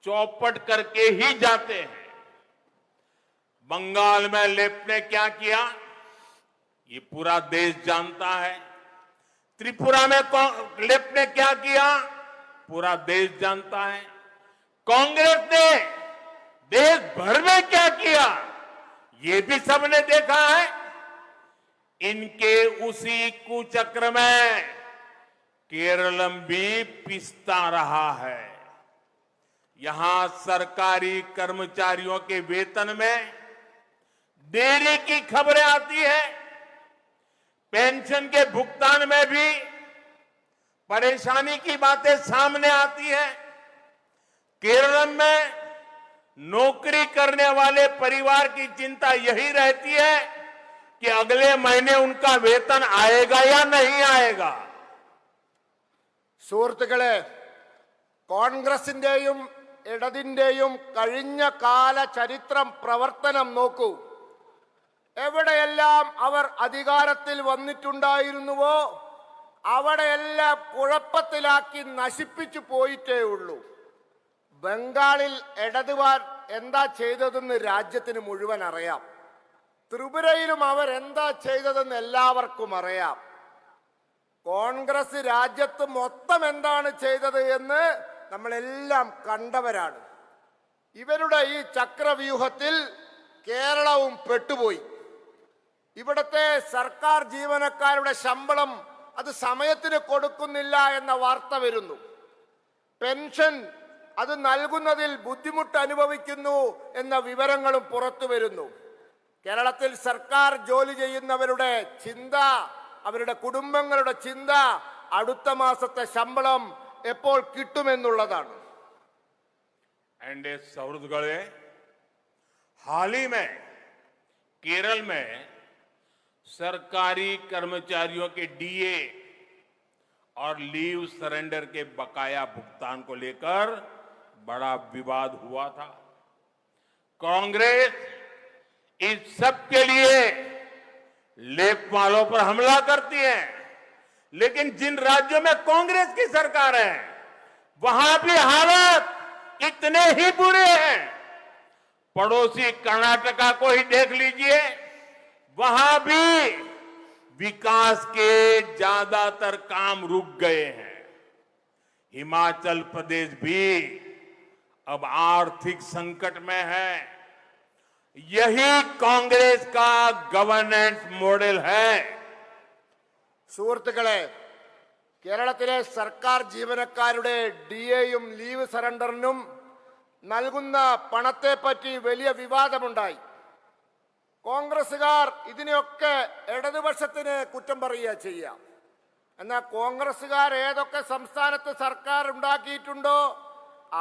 चौपट करके ही जाते हैं। बंगाल में लेफ्ट ने क्या किया ये पूरा देश जानता है। त्रिपुरा में लेफ्ट ने क्या किया पूरा देश जानता है। कांग्रेस ने देश भर में क्या किया ये भी सबने देखा है। इनके उसी कुचक्र में केरलम भी पिसता रहा है। यहां सरकारी कर्मचारियों के वेतन में देरी की खबरें आती है। पेंशन के भुगतान में भी परेशानी की बातें सामने आती है। केरल में नौकरी करने वाले परिवार की चिंता यही रहती है कि अगले महीने उनका वेतन आएगा या नहीं आएगा।
സുഹൃത്തുക്കളെ, കോൺഗ്രസിന്റെയും ഇടതിന്റെയും കഴിഞ്ഞ കാല ചരിത്രം പ്രവർത്തനം നോക്കൂ. എവിടെയെല്ലാം അവർ അധികാരത്തിൽ വന്നിട്ടുണ്ടായിരുന്നുവോ അവിടെയെല്ലാം കുഴപ്പത്തിലാക്കി നശിപ്പിച്ചു പോയിട്ടേ ഉള്ളൂ. ബംഗാളിൽ ഇടതുവാർ എന്താ ചെയ്തതെന്ന് രാജ്യത്തിന് മുഴുവൻ അറിയാം. ത്രിപുരയിലും അവർ എന്താ ചെയ്തതെന്ന് എല്ലാവർക്കും അറിയാം. കോൺഗ്രസ് രാജ്യത്ത് മൊത്തം എന്താണ് ചെയ്തത് എന്ന് നമ്മളെല്ലാം കണ്ടവരാണ്. ഇവരുടെ ഈ ചക്രവ്യൂഹത്തിൽ കേരളവും പെട്ടുപോയി. ഇവിടുത്തെ സർക്കാർ ജീവനക്കാരുടെ ശമ്പളം അത് സമയത്തിന് കൊടുക്കുന്നില്ല എന്ന വാർത്ത വരുന്നു. പെൻഷൻ അത് നൽകുന്നതിൽ ബുദ്ധിമുട്ട് അനുഭവിക്കുന്നു എന്ന വിവരങ്ങളും പുറത്തു വരുന്നു. കേരളത്തിൽ സർക്കാർ ജോലി ചെയ്യുന്നവരുടെ ചിന്ത, അവരുടെ കുടുംബങ്ങളുടെ ചിന്ത അടുത്ത മാസത്തെ ശമ്പളം എപ്പോൾ കിട്ടുമെന്നുള്ളതാണ്.
एंडे सौरगढ़े हाल ही में केरल में सरकारी कर्मचारियों के डीए और लीव सरेंडर के बकाया भुगतान को लेकर बड़ा विवाद हुआ था। कांग्रेस इस सब के लिए लेखपालों पर हमला करती है, लेकिन जिन राज्यों में कांग्रेस की सरकार है वहां भी हालात इतने ही बुरे हैं। पड़ोसी कर्नाटका को ही देख लीजिए, वहां भी विकास के ज्यादातर काम रुक गए हैं। हिमाचल प्रदेश भी अब आर्थिक संकट में है। यही कांग्रेस का गवर्नेंस मॉडल है।
സുഹൃത്തുക്കളെ, കേരളത്തിലെ സർക്കാർ ജീവനക്കാരുടെ ഡിഎയും ലീവ് സറണ്ടറിനും നൽകുന്ന പണത്തെപ്പറ്റി വലിയ വിവാദമുണ്ടായി. കോൺഗ്രസുകാർ ഇതിനെയൊക്കെ ഇടതുപക്ഷത്തിന് കുറ്റം പറയുക ചെയ്യാം. എന്നാൽ കോൺഗ്രസുകാർ ഏതൊക്കെ സംസ്ഥാനത്ത് സർക്കാർ ഉണ്ടാക്കിയിട്ടുണ്ടോ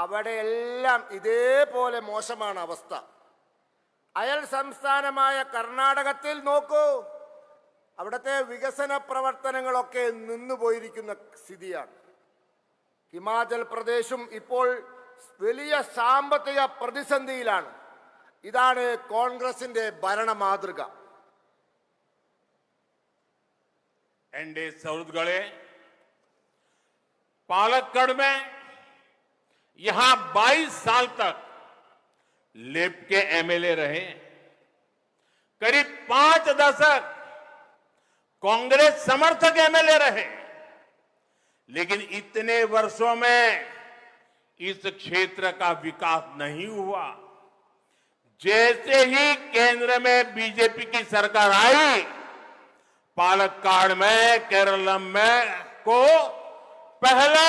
അവിടെയെല്ലാം ഇതേപോലെ മോശമാണ് അവസ്ഥ. അയൽ സംസ്ഥാനമായ കർണാടകത്തിൽ നോക്കൂ, അവിടുത്തെ വികസന പ്രവർത്തനങ്ങളൊക്കെ നിന്നുപോയിരിക്കുന്ന സ്ഥിതിയാണ്. ഹിമാചൽ പ്രദേശും ഇപ്പോൾ വലിയ സാമ്പത്തിക പ്രതിസന്ധിയിലാണ്. ഇതാണ് കോൺഗ്രസിന്റെ ഭരണ മാതൃക.
एंडे सौरगढ़े पालक्कड़ में यहां 22 साल तक लेप के एमएलए रहे। करीब 5 दशक कांग्रेस समर्थक एमएलए रहे, लेकिन इतने वर्षों में इस क्षेत्र का विकास नहीं हुआ। जैसे ही केंद्र में बीजेपी की सरकार आई, पालक्काड़ में केरलम में को पहला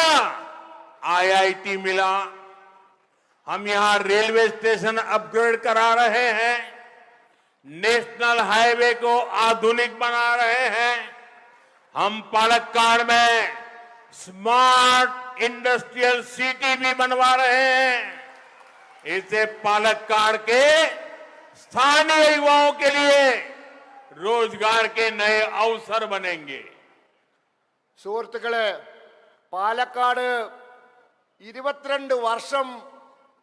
आईआईटी मिला। हम यहां रेलवे स्टेशन अपग्रेड करा रहे हैं, नेशनल हाईवे को आधुनिक बना रहे हैं। हम पालक्काड़ में स्मार्ट इंडस्ट्रियल सिटी भी बनवा रहे हैं। इससे पालक्काड़ के स्थानीय युवाओं के लिए रोजगार के नए अवसर बनेंगे।
സുഹൃത്തുക്കളെ, പാലക്കാട് 22 വർഷം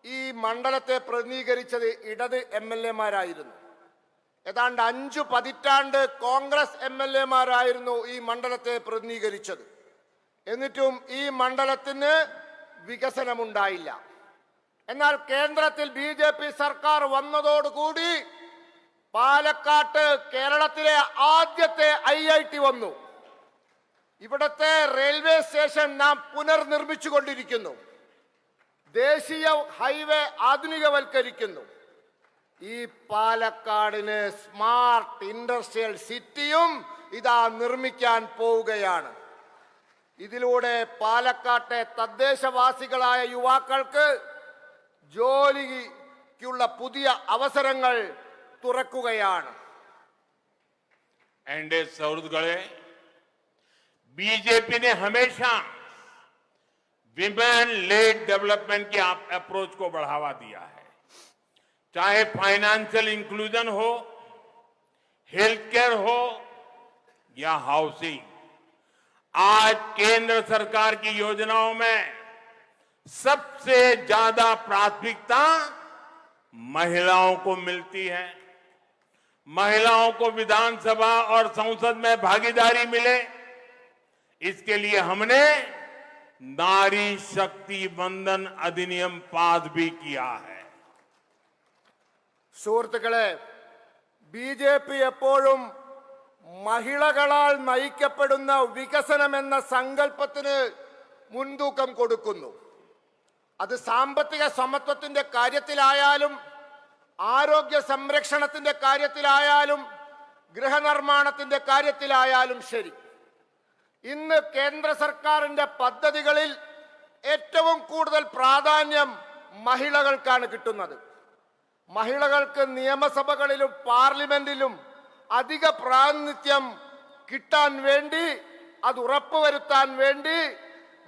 ഈ മണ്ഡലത്തെ പ്രതിനിധീകരിച്ചത് ഇടത് എംഎൽഎമാരായിരുന്നു. ഏതാണ്ട് 5 പതിറ്റാണ്ട് കോൺഗ്രസ് എംഎൽഎമാരായിരുന്നു ഈ മണ്ഡലത്തെ പ്രതിനിധീകരിച്ചത്. എന്നിട്ടും ഈ മണ്ഡലത്തിന് വികസനമുണ്ടായില്ല. എന്നാൽ കേന്ദ്രത്തിൽ ബിജെപി സർക്കാർ വന്നതോടുകൂടി പാലക്കാട്ട് കേരളത്തിലെ ആദ്യത്തെ ഐഐടി വന്നു. ഇവിടത്തെ റെയിൽവേ സ്റ്റേഷൻ നാം പുനർനിർമ്മിച്ചുകൊണ്ടിരിക്കുന്നു. ദേശീയ ഹൈവേ ആധുനികവൽക്കരിക്കുന്നു. ഈ പാലക്കാടിന് സ്മാർട്ട് ഇൻഡസ്ട്രിയൽ സിറ്റിയും ഇതാ നിർമ്മിക്കാൻ പോവുകയാണ്. ഇതിലൂടെ പാലക്കാട്ടെ തദ്ദേശവാസികളായ യുവാക്കൾക്ക് ജോലിക്കുള്ള പുതിയ അവസരങ്ങൾ തുറക്കുകയാണ്.
एंडे सौरगढ़े बीजेपी ने हमेशा विमेन लेड डेवलपमेंट की अप्रोच को बढ़ावा दिया है, चाहे फाइनेंशियल इंक्लूजन हो, हेल्थ केयर हो या हाउसिंग। आज केंद्र सरकार की योजनाओं में सबसे ज्यादा प्राथमिकता महिलाओं को मिलती है। महिलाओं को विधानसभा और संसद में भागीदारी मिले, इसके लिए हमने नारी शक्ति वंदन अधिनियम पास भी किया है।
സുഹൃത്തുക്കളെ, ബി.ജെ.പി. എപ്പോഴും മഹിളകളാൽ നയിക്കപ്പെടുന്ന വികസനമെന്ന സങ്കല്പത്തിന് മുൻതൂക്കം കൊടുക്കുന്നു. അത് സാമ്പത്തിക സമത്വത്തിന്റെ കാര്യത്തിലായാലും ആരോഗ്യ സംരക്ഷണത്തിന്റെ കാര്യത്തിലായാലും ഗൃഹനിർമ്മാണത്തിന്റെ കാര്യത്തിലായാലും ശരി. ഇന്ന് കേന്ദ്ര സർക്കാരിന്റെ പദ്ധതികളിൽ ഏറ്റവും കൂടുതൽ പ്രാധാന്യം മഹിളകൾക്കാണ് കിട്ടുന്നത്. മഹിളകൾക്ക് നിയമസഭകളിലും പാർലമെന്റിലും അധിക പ്രാതിനിധ്യം കിട്ടാൻ വേണ്ടി, അത് ഉറപ്പുവരുത്താൻ വേണ്ടി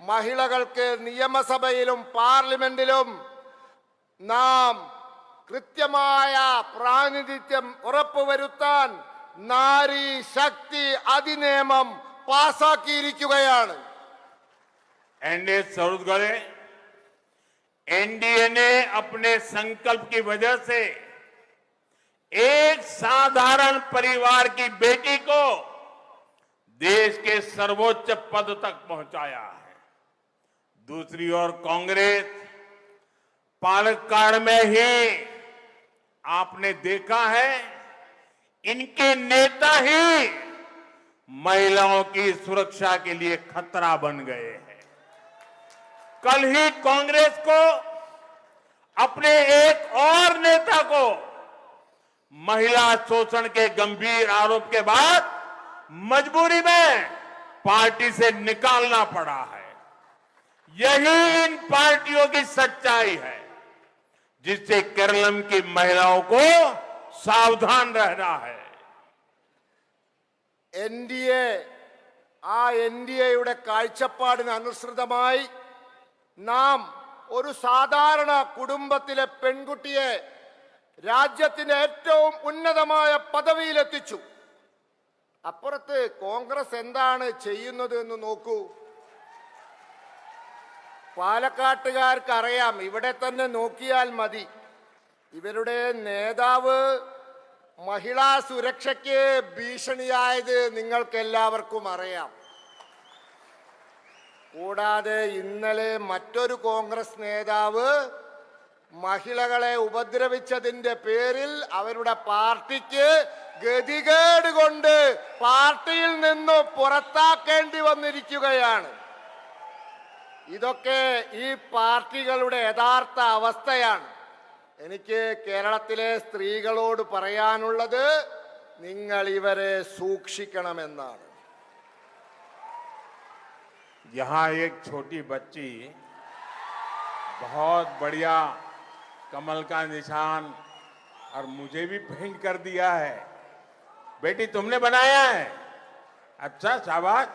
മഹിളകൾക്ക് നിയമസഭയിലും പാർലമെന്റിലും നാം കൃത്യമായ പ്രാതിനിധ്യം ഉറപ്പുവരുത്താൻ നാരി ശക്തി അധിനിയമം പാസാക്കിയിരിക്കുകയാണ്.
एनडीए सौरगढ़े एनडीए ने अपने संकल्प की वजह से एक साधारण परिवार की बेटी को देश के सर्वोच्च पद तक पहुंचाया है। दूसरी ओर कांग्रेस पालक्काड़ में ही आपने देखा है, इनके नेता ही महिलाओं की सुरक्षा के लिए खतरा बन गए हैं। कल ही कांग्रेस को अपने एक और नेता को महिला शोषण के गंभीर आरोप के बाद मजबूरी में पार्टी से निकालना पड़ा है। यही इन पार्टियों की सच्चाई है, जिससे केरलम की महिलाओं को सावधान रहना है।
എൻ.ഡി.എയുടെ കാഴ്ചപ്പാടിന് അനുസൃതമായി നാം ഒരു സാധാരണ കുടുംബത്തിലെ പെൺകുട്ടിയെ രാജ്യത്തിന്റെ ഏറ്റവും ഉന്നതമായ പദവിയിലെത്തിച്ചു. അപ്പുറത്ത് കോൺഗ്രസ് എന്താണ് ചെയ്യുന്നത് എന്ന് നോക്കൂ. പാലക്കാട്ടുകാർക്ക് അറിയാം, ഇവിടെ തന്നെ നോക്കിയാൽ മതി. ഇവരുടെ നേതാവ് മഹിളാ സുരക്ഷയ്ക്ക് ഭീഷണിയായത് നിങ്ങൾക്ക് എല്ലാവർക്കും അറിയാം. കൂടാതെ ഇന്നലെ മറ്റൊരു കോൺഗ്രസ് നേതാവ് മഹിളകളെ ഉപദ്രവിച്ചതിന്റെ പേരിൽ അവരുടെ പാർട്ടിക്ക് ഗതികേട് കൊണ്ട് പാർട്ടിയിൽ നിന്ന് പുറത്താക്കേണ്ടി വന്നിരിക്കുകയാണ്. ഇതൊക്കെ ഈ പാർട്ടികളുടെ യഥാർത്ഥ അവസ്ഥയാണ്. എനിക്ക് കേരളത്തിലെ സ്ത്രീകളോട് പറയാനുള്ളത്, നിങ്ങൾ ഇവരെ സൂക്ഷിക്കണമെന്നാണ്.
यहां एक छोटी बच्ची बहुत बढ़िया कमल का निशान और मुझे भी पेंट कर दिया है। बेटी तुमने बनाया है? अच्छा, शाबाश।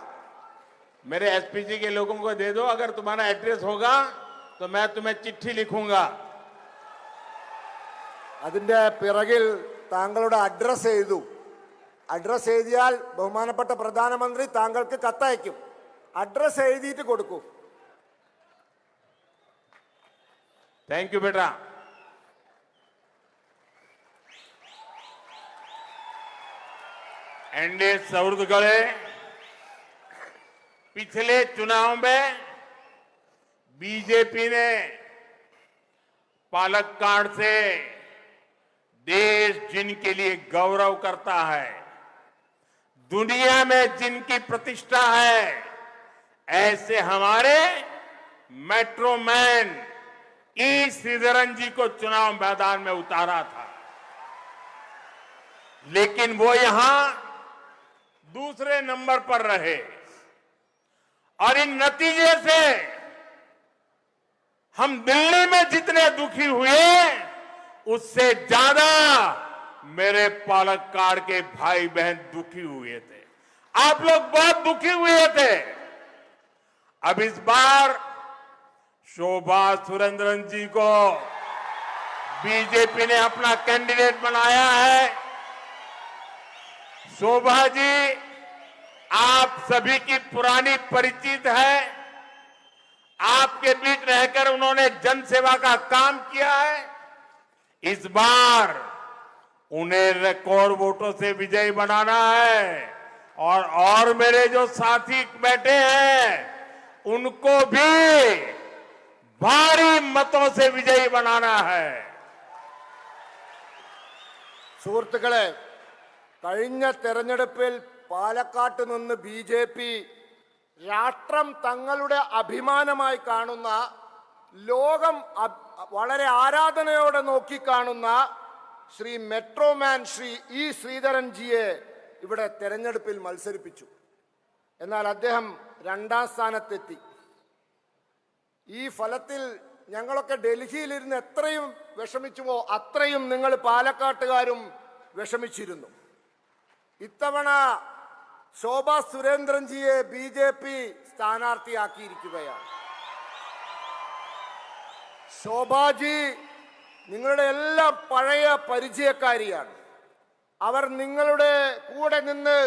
मेरे एसपीजी के लोगों को दे दो, अगर तुम्हारा एड्रेस होगा तो मैं तुम्हें चिट्ठी लिखूंगा।
അതിന്റെ പിറകിൽ താങ്കളുടെ അഡ്രസ് എഴുതൂ. അഡ്രസ് എഴുതിയാൽ ബഹുമാനപ്പെട്ട പ്രധാനമന്ത്രി താങ്കൾക്ക് കത്തയക്കും. അഡ്രസ് എഴുതിയിട്ട് കൊടുക്കൂ.
थैंक यू बेटा। एनडीए सौरगढ़े पिछले चुनाव में बीजेपी ने पालक्काड़ से देश जिनके लिए गौरव करता है, दुनिया में जिनकी प्रतिष्ठा है, ऐसे हमारे मेट्रो मैन ई श्रीधरन जी को चुनाव मैदान में उतारा था। लेकिन वो यहां दूसरे नंबर पर रहे और इन नतीजे से हम दिल्ली में जितने दुखी हुए, उससे ज्यादा मेरे पालक्काड़ के भाई बहन दुखी हुए थे, आप लोग बहुत दुखी हुए थे। अब इस बार शोभा सुरेंद्रन जी को बीजेपी ने अपना कैंडिडेट बनाया है। शोभा जी आप सभी की पुरानी परिचित है, आपके बीच रहकर उन्होंने जन सेवा का काम किया है। इस बार उन्हें रिकॉर्ड वोटों से विजयी बनाना है और मेरे जो साथी बैठे हैं उनको भी भारी मतों से विजयी बनाना है।
സുഹൃത്തുക്കളെ, കഴിഞ്ഞ തെരഞ്ഞെടുപ്പിൽ പാലക്കാട്ട് നിന്ന് BJP രാഷ്ട്രം തങ്ങളുടെ അഭിമാനമായി കാണുന്ന, ലോകം വളരെ ആരാധനയോടെ നോക്കിക്കാണുന്ന ശ്രീ മെട്രോമാൻ ശ്രീ ഇ ശ്രീധരൻ ജിയെ ഇവിടെ തെരഞ്ഞെടുപ്പിൽ മത്സരിപ്പിച്ചു. എന്നാൽ അദ്ദേഹം 2ാം സ്ഥാനത്തെത്തി. ഈ ഫലത്തിൽ ഞങ്ങളൊക്കെ ഡൽഹിയിലിരുന്ന് എത്രയും വിഷമിച്ചുവോ അത്രയും നിങ്ങൾ പാലക്കാട്ടുകാരും വിഷമിച്ചിരുന്നു. ഇത്തവണ ശോഭാ സുരേന്ദ്രൻ ജിയെ BJP സ്ഥാനാർത്ഥിയാക്കിയിരിക്കുകയാണ്. ശോഭാജി നിങ്ങളുടെ എല്ലാം പഴയ പരിചയക്കാരിയാണ്. അവർ നിങ്ങളുടെ കൂടെ നിന്ന്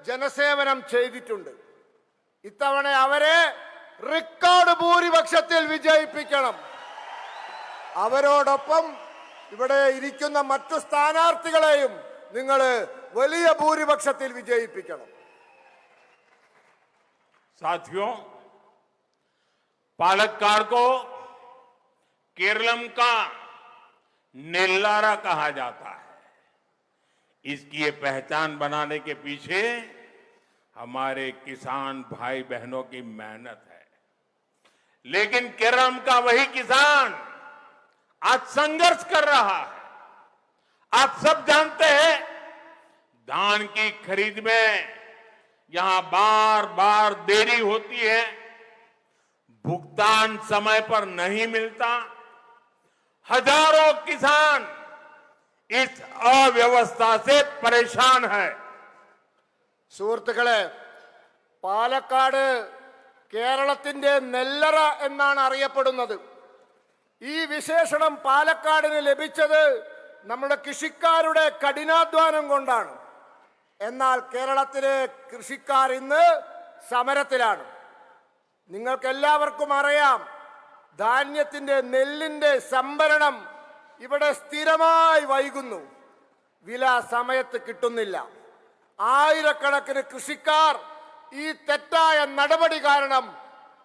ജനസേവനം ചെയ്തിട്ടുണ്ട്. ഇത്തവണ അവരെ റെക്കോർഡ് ഭൂരിപക്ഷത്തിൽ വിജയിപ്പിക്കണം. അവരോടൊപ്പം ഇവിടെ ഇരിക്കുന്ന മറ്റു സ്ഥാനാർത്ഥികളെയും നിങ്ങൾ വലിയ ഭൂരിപക്ഷത്തിൽ വിജയിപ്പിക്കണം.
साथियों, पालक्काड़ को केरलम का नेल्लारा कहा जाता है। इसकी ये पहचान बनाने के पीछे हमारे किसान भाई बहनों की मेहनत है। लेकिन केरलम का वही किसान आज संघर्ष कर रहा है। आप सब जानते हैं, धान की खरीद में यहां बार बार देरी होती है, भुगतान समय पर नहीं मिलता, हजारों किसान इस अव्यवस्था से परेशान है।
സുഹൃത്തുക്കളെ, പാലക്കാട് കേരളത്തിന്റെ നെല്ലറ എന്നാണ് അറിയപ്പെടുന്നത്. ഈ വിശേഷണം പാലക്കാടിന് ലഭിച്ചത് നമ്മുടെ കൃഷിക്കാരുടെ കഠിനാധ്വാനം കൊണ്ടാണ്. എന്നാൽ കേരളത്തിലെ കൃഷിക്കാർ ഇന്ന് സമരത്തിലാണ്. നിങ്ങൾക്ക് എല്ലാവർക്കും അറിയാം, ധാന്യത്തിന്റെ നെല്ലിന്റെ സംഭരണം ഇവിടെ സ്ഥിരമായി വൈകുന്നു. വില സമയത്ത് കിട്ടുന്നില്ല. ആയിരക്കണക്കിന് കൃഷിക്കാർ ഈ തെറ്റായ നടപടി കാരണം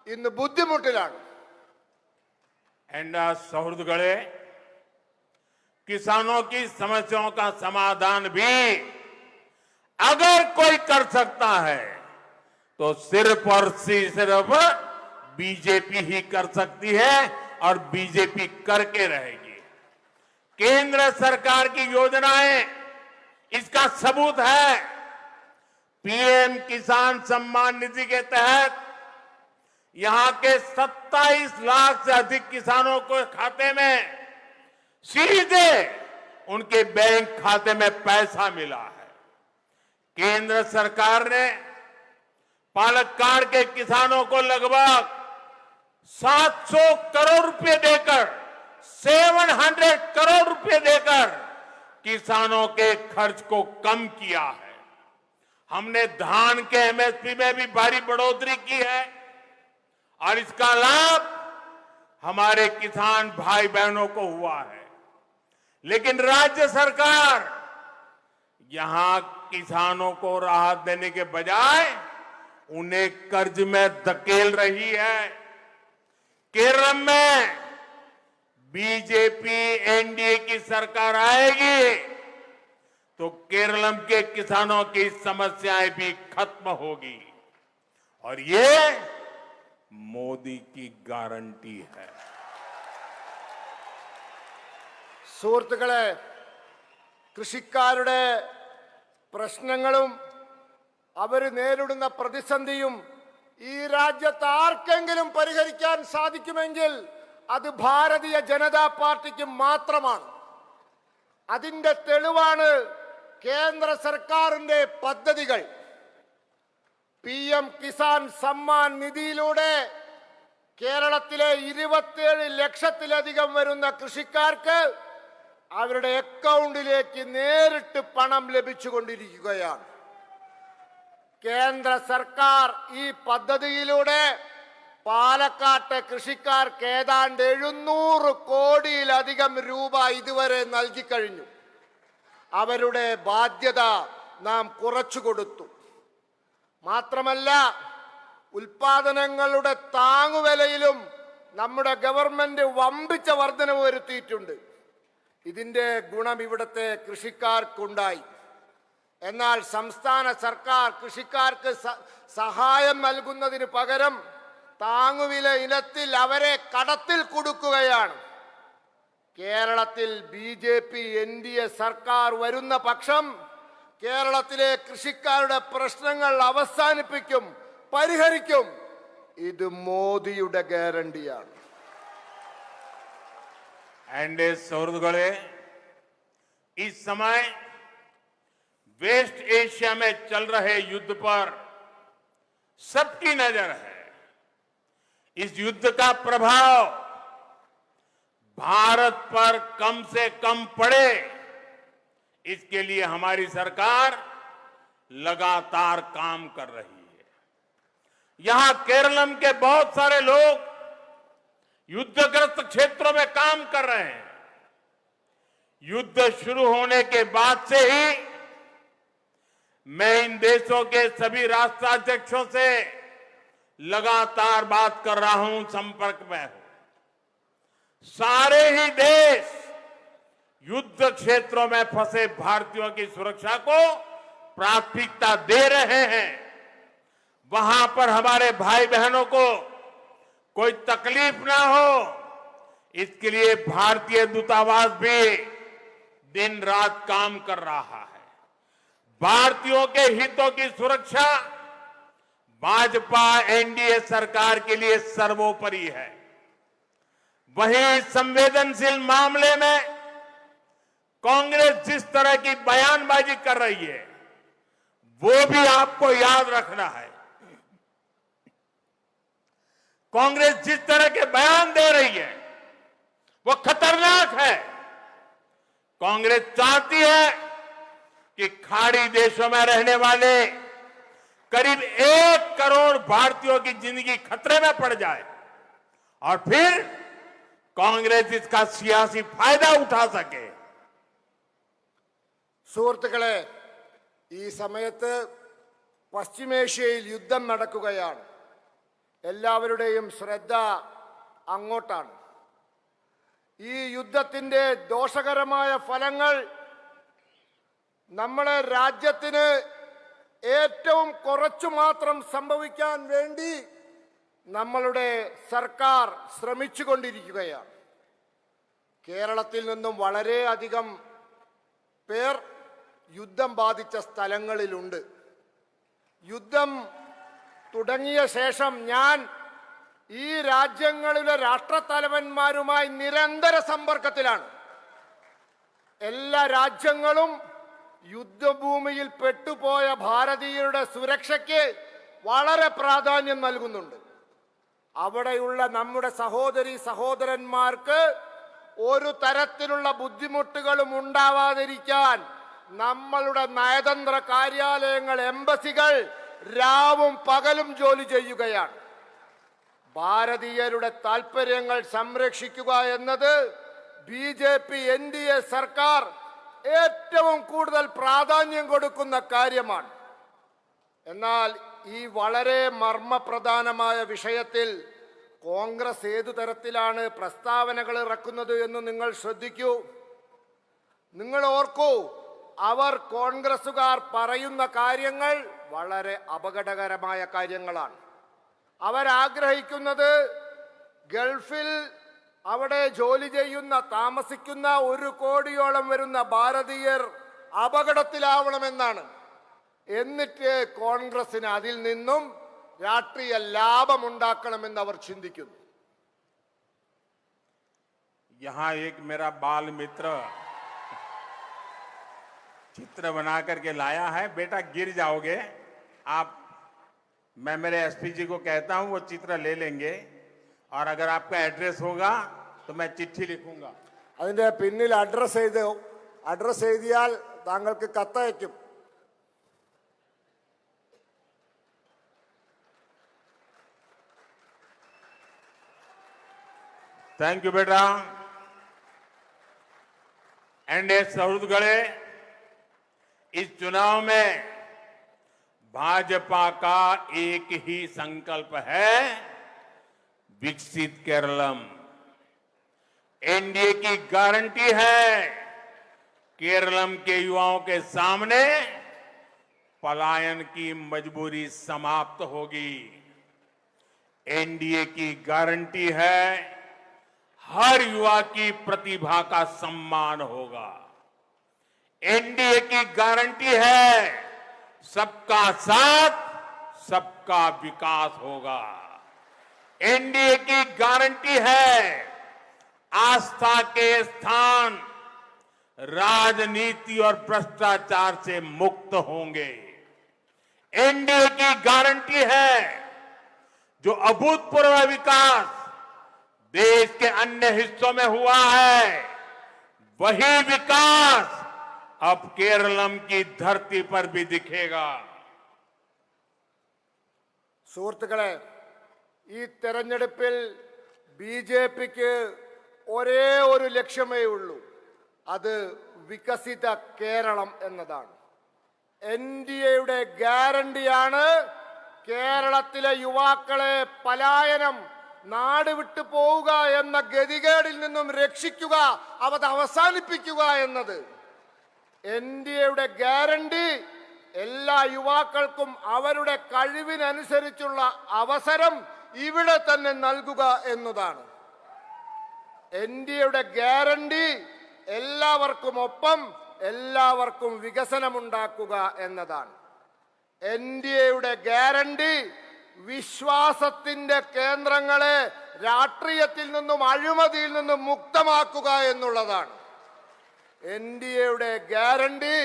ഇന്ന് ബുദ്ധിമുട്ടിലാണ്.
सौहृदगढ़े, किसानों की समस्याओं का समाधान भी अगर कोई कर सकता है तो सिर्फ और सिर्फ बीजेपी ही कर सकती है और बीजेपी करके रहेगी। केंद्र सरकार की योजनाएं इसका सबूत है। पीएम किसान सम्मान निधि के तहत यहां के 27 लाख से अधिक किसानों को खाते में सीधे उनके बैंक खाते में पैसा मिला है। केंद्र सरकार ने पालक्काड़ के किसानों को लगभग 700 करोड़ रुपए देकर 700 करोड़ रुपए देकर किसानों के खर्च को कम किया है। हमने धान के MSP में भी भारी बढ़ोतरी की है और इसका लाभ हमारे किसान भाई बहनों को हुआ है। लेकिन राज्य सरकार यहां किसानों को राहत देने के बजाय उन्हें कर्ज में धकेल रही है। केरल में बीजेपी एनडीए की सरकार आएगी तो केरलम के किसानों की समस्याएं भी खत्म होगी और ये मोदी की गारंटी है।
സുഹൃത്തുക്കളെ, കൃഷിക്കാരുടെ പ്രശ്നങ്ങളും അവർ നേരിടുന്ന പ്രതിസന്ധിയും ഈ രാജ്യത്ത് ആർക്കെങ്കിലും പരിഹരിക്കാൻ സാധിക്കുമെങ്കിൽ അത് ഭാരതീയ ജനതാ പാർട്ടിക്ക് മാത്രമാണ്. അതിന്റെ തെളിവാണ് കേന്ദ്ര സർക്കാരിന്റെ പദ്ധതികൾ. PM കിസാൻ സമ്മാൻ നിധിയിലൂടെ കേരളത്തിലെ 27 ലക്ഷത്തിലധികം വരുന്ന കൃഷിക്കാർക്ക് അവരുടെ അക്കൗണ്ടിലേക്ക് നേരിട്ട് പണം ലഭിച്ചുകൊണ്ടിരിക്കുകയാണ്. കേന്ദ്ര സർക്കാർ ഈ പദ്ധതിയിലൂടെ പാലക്കാട്ടെ കൃഷിക്കാർക്ക് ഏതാണ്ട് 700 കോടിയിലധികം രൂപ ഇതുവരെ നൽകിക്കഴിഞ്ഞു. അവരുടെ ബാധ്യത നാം കുറച്ചു കൊടുത്തു. മാത്രമല്ല, ഉൽപാദനങ്ങളുടെ താങ്ങുവിലയിലും നമ്മുടെ ഗവൺമെന്റ് വമ്പിച്ച വർധനവ് വരുത്തിയിട്ടുണ്ട്. ഇതിന്റെ ഗുണം ഇവിടുത്തെ കൃഷിക്കാർക്കുണ്ടായി. എന്നാൽ സംസ്ഥാന സർക്കാർ കൃഷിക്കാർക്ക് സഹായം നൽകുന്നതിന് പകരം താങ്ങുവില ഇനത്തിൽ അവരെ കടത്തിൽ കുടുക്കുകയാണ്. കേരളത്തിൽ BJP NDA സർക്കാർ വരുന്ന പക്ഷം കേരളത്തിലെ കൃഷിക്കാരുടെ പ്രശ്നങ്ങൾ അവസാനിപ്പിക്കും, പരിഹരിക്കും. ഇത് മോദിയുടെ ഗ്യാരണ്ടിയാണ്.
एनडीए सहयोगियों इस समय वेस्ट एशिया में चल रहे युद्ध पर सबकी नजर है। इस युद्ध का प्रभाव भारत पर कम से कम पड़े, इसके लिए हमारी सरकार लगातार काम कर रही है। यहां केरलम के बहुत सारे लोग युद्धग्रस्त क्षेत्रों में काम कर रहे हैं। युद्ध शुरू होने के बाद से ही मैं इन देशों के सभी राष्ट्राध्यक्षों से लगातार बात कर रहा हूं, संपर्क में हूं। सारे ही देश युद्ध क्षेत्रों में फंसे भारतीयों की सुरक्षा को प्राथमिकता दे रहे हैं। वहां पर हमारे भाई बहनों को कोई तकलीफ ना हो, इसके लिए भारतीय दूतावास भी दिन रात काम कर रहा है। भारतीयों के हितों की सुरक्षा भाजपा NDA सरकार के लिए सर्वोपरि है। वहीं संवेदनशील मामले में कांग्रेस जिस तरह की बयानबाजी कर रही है, वो भी आपको याद रखना है। कांग्रेस जिस तरह के बयान दे रही है वो खतरनाक है। कांग्रेस चाहती है कि खाड़ी देशों में रहने वाले करीब 1 करोड़ भारतीयों की जिंदगी खतरे में पड़ जाए और फिर कांग्रेस इसका सियासी फायदा उठा सके।
സുഹൃത്തുക്കളെ, ഈ സമയത്ത് പശ്ചിമേഷ്യയിൽ യുദ്ധം നടക്കുകയാണ്. എല്ലാവരുടെയും ശ്രദ്ധ അങ്ങോട്ടാണ്. ഈ യുദ്ധത്തിന്റെ ദോഷകരമായ ഫലങ്ങൾ നമ്മുടെ രാജ്യത്തിന് ഏറ്റവും കുറച്ചു മാത്രം സംഭവിക്കാൻ വേണ്ടി നമ്മളുടെ സർക്കാർ ശ്രമിച്ചുകൊണ്ടിരിക്കുകയാണ്. കേരളത്തിൽ നിന്നും വളരെയധികം പേർ യുദ്ധം ബാധിച്ച സ്ഥലങ്ങളിലുണ്ട്. യുദ്ധം തുടങ്ങിയ ശേഷം ഞാൻ ഈ രാജ്യങ്ങളിലെ രാഷ്ട്രത്തലവന്മാരുമായി നിരന്തര സമ്പർക്കത്തിലാണ്. എല്ലാ രാജ്യങ്ങളും യുദ്ധഭൂമിയിൽ പെട്ടുപോയ ഭാരതീയരുടെ സുരക്ഷയ്ക്ക് വളരെ പ്രാധാന്യം നൽകുന്നുണ്ട്. അവിടെയുള്ള നമ്മുടെ സഹോദരി സഹോദരന്മാർക്ക് ഒരു തരത്തിലുള്ള ബുദ്ധിമുട്ടുകളും ഉണ്ടാവാതിരിക്കാൻ നമ്മളുടെ നയതന്ത്ര കാര്യാലയങ്ങൾ, എംബസികൾ രാവും പകലും ജോലി ചെയ്യുകയാണ്. ഭാരതീയരുടെ താൽപര്യങ്ങൾ സംരക്ഷിക്കുക എന്നത് BJP NDA സർക്കാർ ഏറ്റവും കൂടുതൽ പ്രാധാന്യം കൊടുക്കുന്ന കാര്യമാണ്. എന്നാൽ ഈ വളരെ മർമ്മപ്രധാനമായ വിഷയത്തിൽ കോൺഗ്രസ് ഏതു തരത്തിലാണ് പ്രസ്താവനകൾ ഇറക്കുന്നത് എന്ന് നിങ്ങൾ ശ്രദ്ധിക്കൂ. നിങ്ങൾ ഓർക്കൂ, അവർ കോൺഗ്രസുകാർ പറയുന്ന കാര്യങ്ങൾ വളരെ അപകടകരമായ കാര്യങ്ങളാണ്. അവരാഗ്രഹിക്കുന്നത് ഗൾഫിൽ അവിടെ ജോലി ചെയ്യുന്ന, താമസിക്കുന്ന 1 കോടിയോളം വരുന്ന ഭാരതീയർ അപകടത്തിലാവണമെന്നാണ്. എന്നിട്ട് കോൺഗ്രസിന് അതിൽ നിന്നും രാഷ്ട്രീയ ലാഭമുണ്ടാക്കണമെന്ന് അവർ ചിന്തിക്കുന്നു.
यहां एक मेरा बाल मित्र चित्र बना करके लाया है। बेटा गिर जाओगे आप। मैं मेरे एसपी जी को कहता हूं वो चित्र ले लेंगे, और अगर आपका एड्रेस होगा तो मैं चिट्ठी लिखूंगा।
അതിന്റെ പിന്നിൽ അഡ്രസ് എഴുതിയാൽ താങ്കൾക്ക് കത്തയക്കും.
थैंक यू बेटा। एनडीए सौहृदगढ़े, इस चुनाव में भाजपा का एक ही संकल्प है, विकसित केरलम। एनडीए की गारंटी है केरलम के युवाओं के सामने पलायन की मजबूरी समाप्त होगी। एनडीए की गारंटी है हर युवा की प्रतिभा का सम्मान होगा। एनडीए की गारंटी है सबका साथ सबका विकास होगा। एनडीए की गारंटी है आस्था के स्थान राजनीति और भ्रष्टाचार से मुक्त होंगे। एनडीए की गारंटी है जो अभूतपूर्व विकास देश के अन्य हिस्सों में हुआ है, वही विकास अब केरलम की धरती पर भी दिखेगा।
സുഹൃത്തുക്കളെ, ഈ തെരഞ്ഞെടുപ്പിൽ ബിജെപിക്ക് ഒരേ ഒരു ലക്ഷ്യമേ ഉള്ളൂ, അത് വികസിത കേരളം എന്നതാണ്. എൻഡിഎയുടെ ഗ്യാരണ്ടിയാണ് കേരളത്തിലെ യുവാക്കളെ പലായനം, നാട് വിട്ടു പോവുക എന്ന ഗതികേടിൽ നിന്നും രക്ഷിക്കുക, അത് അവസാനിപ്പിക്കുക എന്നത്. എൻഡിഎയുടെ ഗ്യാരണ്ടി എല്ലാ യുവാക്കൾക്കും അവരുടെ കഴിവിനനുസരിച്ചുള്ള അവസരം ഇവിടെ തന്നെ നൽകുക എന്നതാണ്. എൻഡിഎയുടെ ഗ്യാരണ്ടി എല്ലാവർക്കും ഒപ്പം എല്ലാവർക്കും വികസനമുണ്ടാക്കുക എന്നതാണ്. എൻഡിഎയുടെ ഗ്യാരണ്ടി വിശ്വാസത്തിന്റെ കേന്ദ്രങ്ങളെ രാഷ്ട്രീയത്തിൽ നിന്നും അഴിമതിയിൽ നിന്നും മുക്തമാക്കുക എന്നുള്ളതാണ്. എൻഡിഎയുടെ ഗ്യാരണ്ടി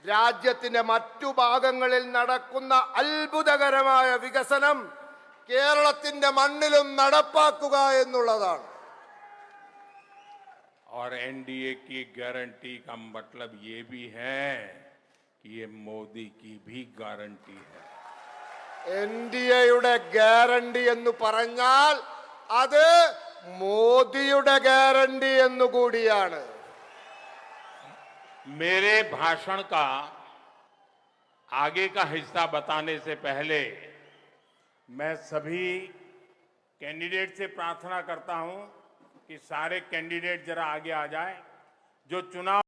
രാജ്യത്തിന്റെ മറ്റു ഭാഗങ്ങളിൽ നടക്കുന്ന അത്ഭുതകരമായ വികസനം കേരളത്തിന്റെ മണ്ണിലും നടപ്പാക്കുക എന്നുള്ളതാണ്.
और एनडीए की गारंटी का मतलब ये भी है कि ये मोदी की भी गारंटी है।
എൻഡിഎയുടെ ഗ്യാരണ്ടി എന്ന് പറഞ്ഞാൽ അത് മോദിയുടെ ഗ്യാരണ്ടി എന്നുകൂടിയാണ്.
मेरे भाषण का आगे का हिस्सा बताने से पहले मैं सभी कैंडिडेट से प्रार्थना करता हूं कि सारे कैंडिडेट जरा आगे आ जाएं। जो चुनाव